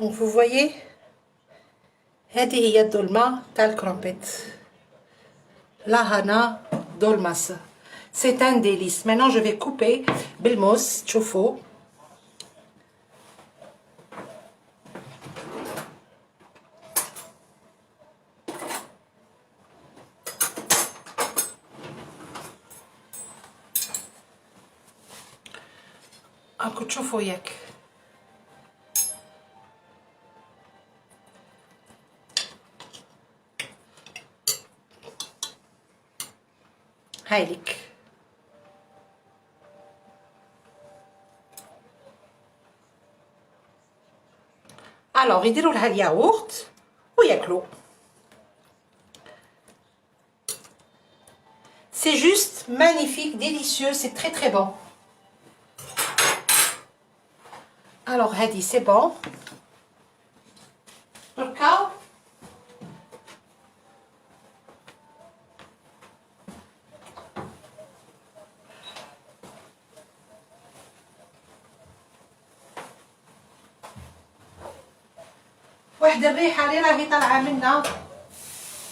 Donc vous voyez, هذه هي الدولمة تاع الكرومبيت. لا هنا دولماس. C'est un délice. Maintenant je vais couper بالموس تشوفوا. راكم تشوفوا ياك. هايليك. الوغ يديروا لها الياغورت وياكلوا. C'est juste magnifique, délicieux, c'est très très bon. Alors, Hadi, c'est bon. دركا واحد الريحه اللي راهي طالعه منا،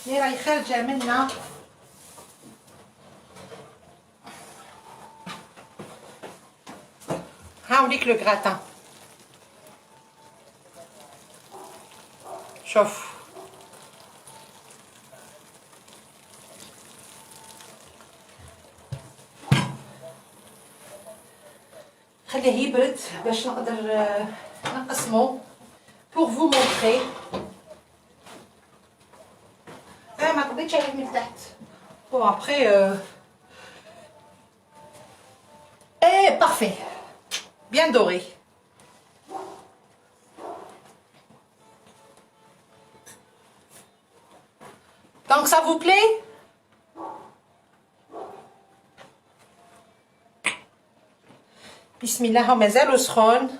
اللي راهي خارجه منا. هاوليك لو غراتان. شوف خليه يبرد باش نقدر نقسمو pour vous montrer. ما قضيتش عليه من تحت. Bon après parfait, bien doré. Donc ça vous plaît? Bismillah, ومازالو سخون.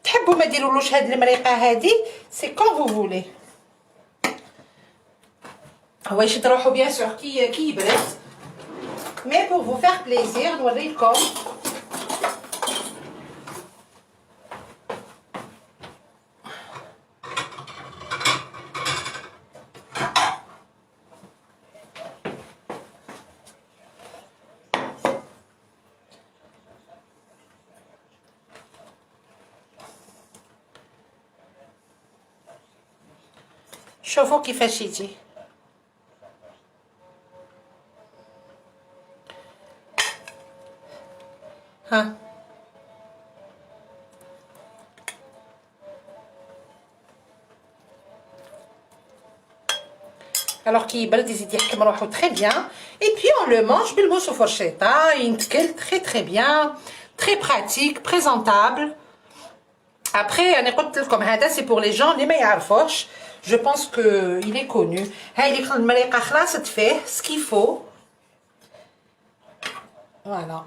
تحبوا ما ديرولوش هاد المريقه هادي سي كون فو فولي. هو يشد روحو بيان سور كي يبرد، مي بور فو فير بليزير نوريلكم. شوفوا كيفاش يجي. ها alors كي يبرد يزيد يحكم روحو très bien et puis on le mange بالموس وفرشيطه ينتكل très très bien, très pratique, présentable. Après انا قلت لكم هذا سي pour les gens اللي ما يعرفوش. Je pense que il est connu. هاي اللي المريقه خلاصت فيه ce qu'il faut. Voilà.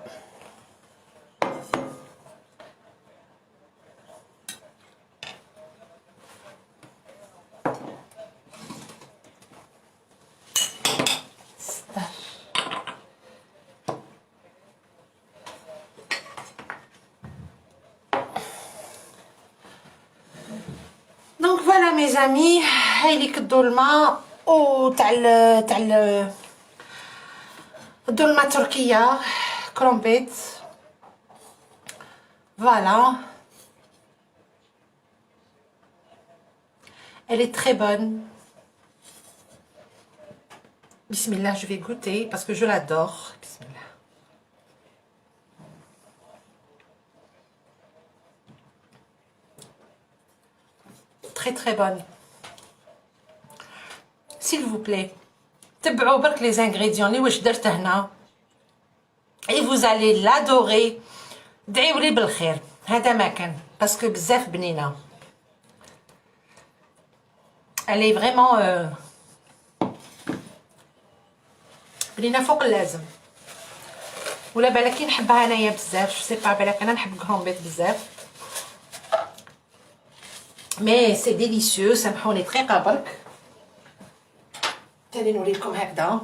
Donc voilà mes amis, هاي ليك الدولمة تاع الدولمة تركية كرومبيت. Voilà. Elle est très bonne. Bismillah, je vais goûter parce que je l'adore. Bismillah. Très très bonne. S'il vous plaît, تبعوا برك les ingrédients اللي واش درت هنا et vous allez l'adorer. دعيوا لي بالخير. هذا ما كان باسكو بزاف بنينه. Elle est vraiment بنينه فوق اللازم. ولا بالك نحبها انايا بزاف. سي با بالك انا نحب كرومبيت بزاف. مي سي ديليسيو. سامحوني دقيقه برك. تاني نوريكم هكذا.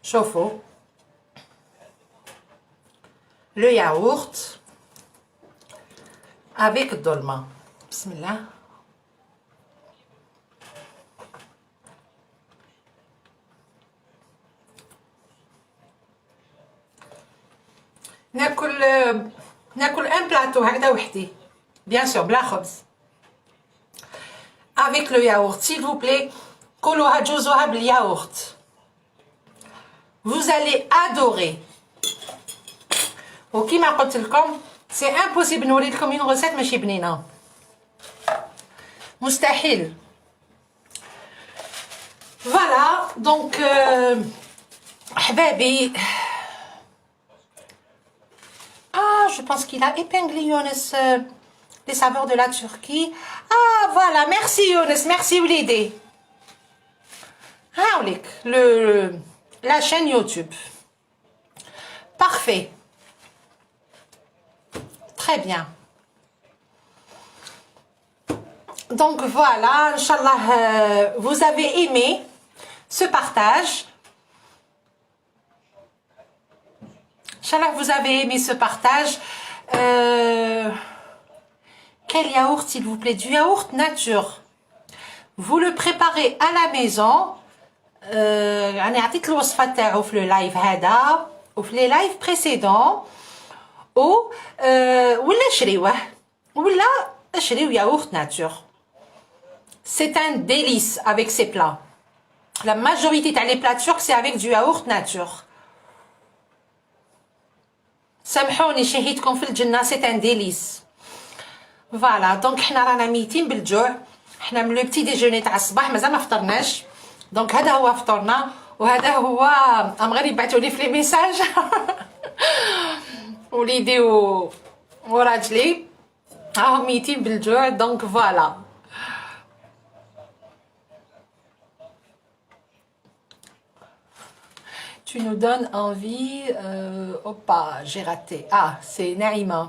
شوفوا le yaourt avec الدولمة. بسم الله. ناكل ان بلاطو هكذا وحدي بيان سور بلا خبز avec le yaourt s'il vous plaît. كلوها جوزوها بالياغورت. Vous allez adorer. وكيما قلت لكم سي امبوسيبل نوري لكم اون غوسيت ماشي بنينه، مستحيل. فوالا دونك حبابي. Ah, je pense qu'il a épinglé Younes les saveurs de la Turquie. Ah, voilà, merci Younes, merci Oulidi. Ah, la chaîne YouTube. Parfait. Très bien. Donc voilà, Inch'Allah, vous avez aimé ce partage. Inch'Allah, vous avez aimé ce partage. Quel yaourt, s'il vous plaît? Du yaourt nature. Vous le préparez à la maison. أنا عطيت الوصفة تاعو في لو لايف هذا وفي لي لايف بريسيدون. ولا شريوه ولا شريو yaourt nature. C'est un délice avec ces plats. La majorité des plats turcs c'est avec du yaourt nature. سامحوني شهيتكم في الجنة، c'est un délice. فوالا دونك حنا رانا ميتين بالجوع، حنا من لو بتي ديجوني تاع الصباح مازال ما فطرناش. دونك هذا هو فطورنا وهذا هو ام غير يبعثوا لي في لي ميساج وليدي وراجلي راهم ميتين بالجوع. دونك فوالا tu nous donnes envie. Opa, j'ai raté. Ah, c'est Naïma.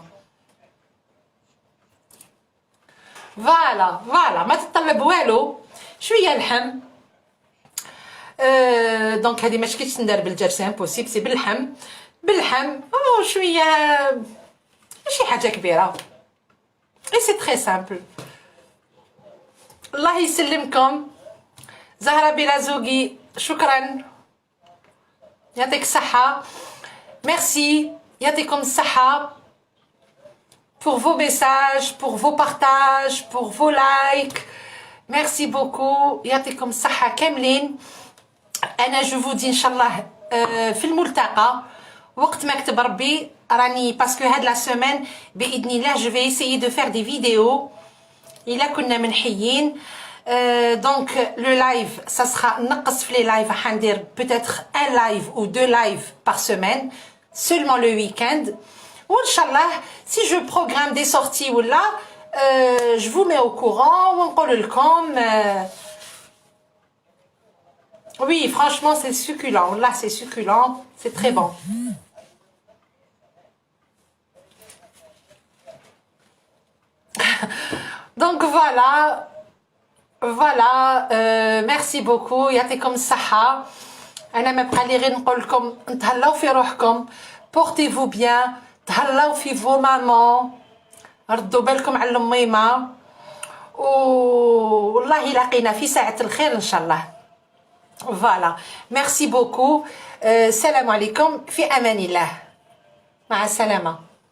Voilà, voilà. ما تطلب والو، شويه اللحم. دونك هذه ماشي كيتندار بالدجاج، سي امبوسيبل، سي باللحم شويه، ماشي حاجه كبيره. اي سي تري سامبل. الله يسلمكم. زهره بلازوقي شكرا، يعطيك الصحة. ميرسي، يعطيكم الصحة pour vos messages, pour vos partages, pour vos likes. Merci beaucoup. يعطيكم الصحة كاملين. أنا جو vous dis إن شاء الله في الملتقى وقت ما كتب ربي راني باسكو هاد لا سيمين بإذن الله جو في essayer de faire des vidéos إلا كنا منحيين. Donc le live ça sera نقص في les lives حندير peut-être un live ou 2 lives par semaine seulement le week-end. Inch'Allah si je programme des sorties ou là je vous mets au courant ونقول لكم. Oui franchement c'est succulent, là c'est succulent, c'est très bon. Donc voilà. Voilà, merci beaucoup. يعطيكم الصحة. أنا ما بقى لي غير نقول لكم تهلاو في روحكم. Portez-vous bien. تهلاو في فو مامون. ردوا بالكم على الميمة. والله لاقينا في ساعة الخير إن شاء الله. Voilà. Merci beaucoup. السلام عليكم. في أمان الله. مع السلامة.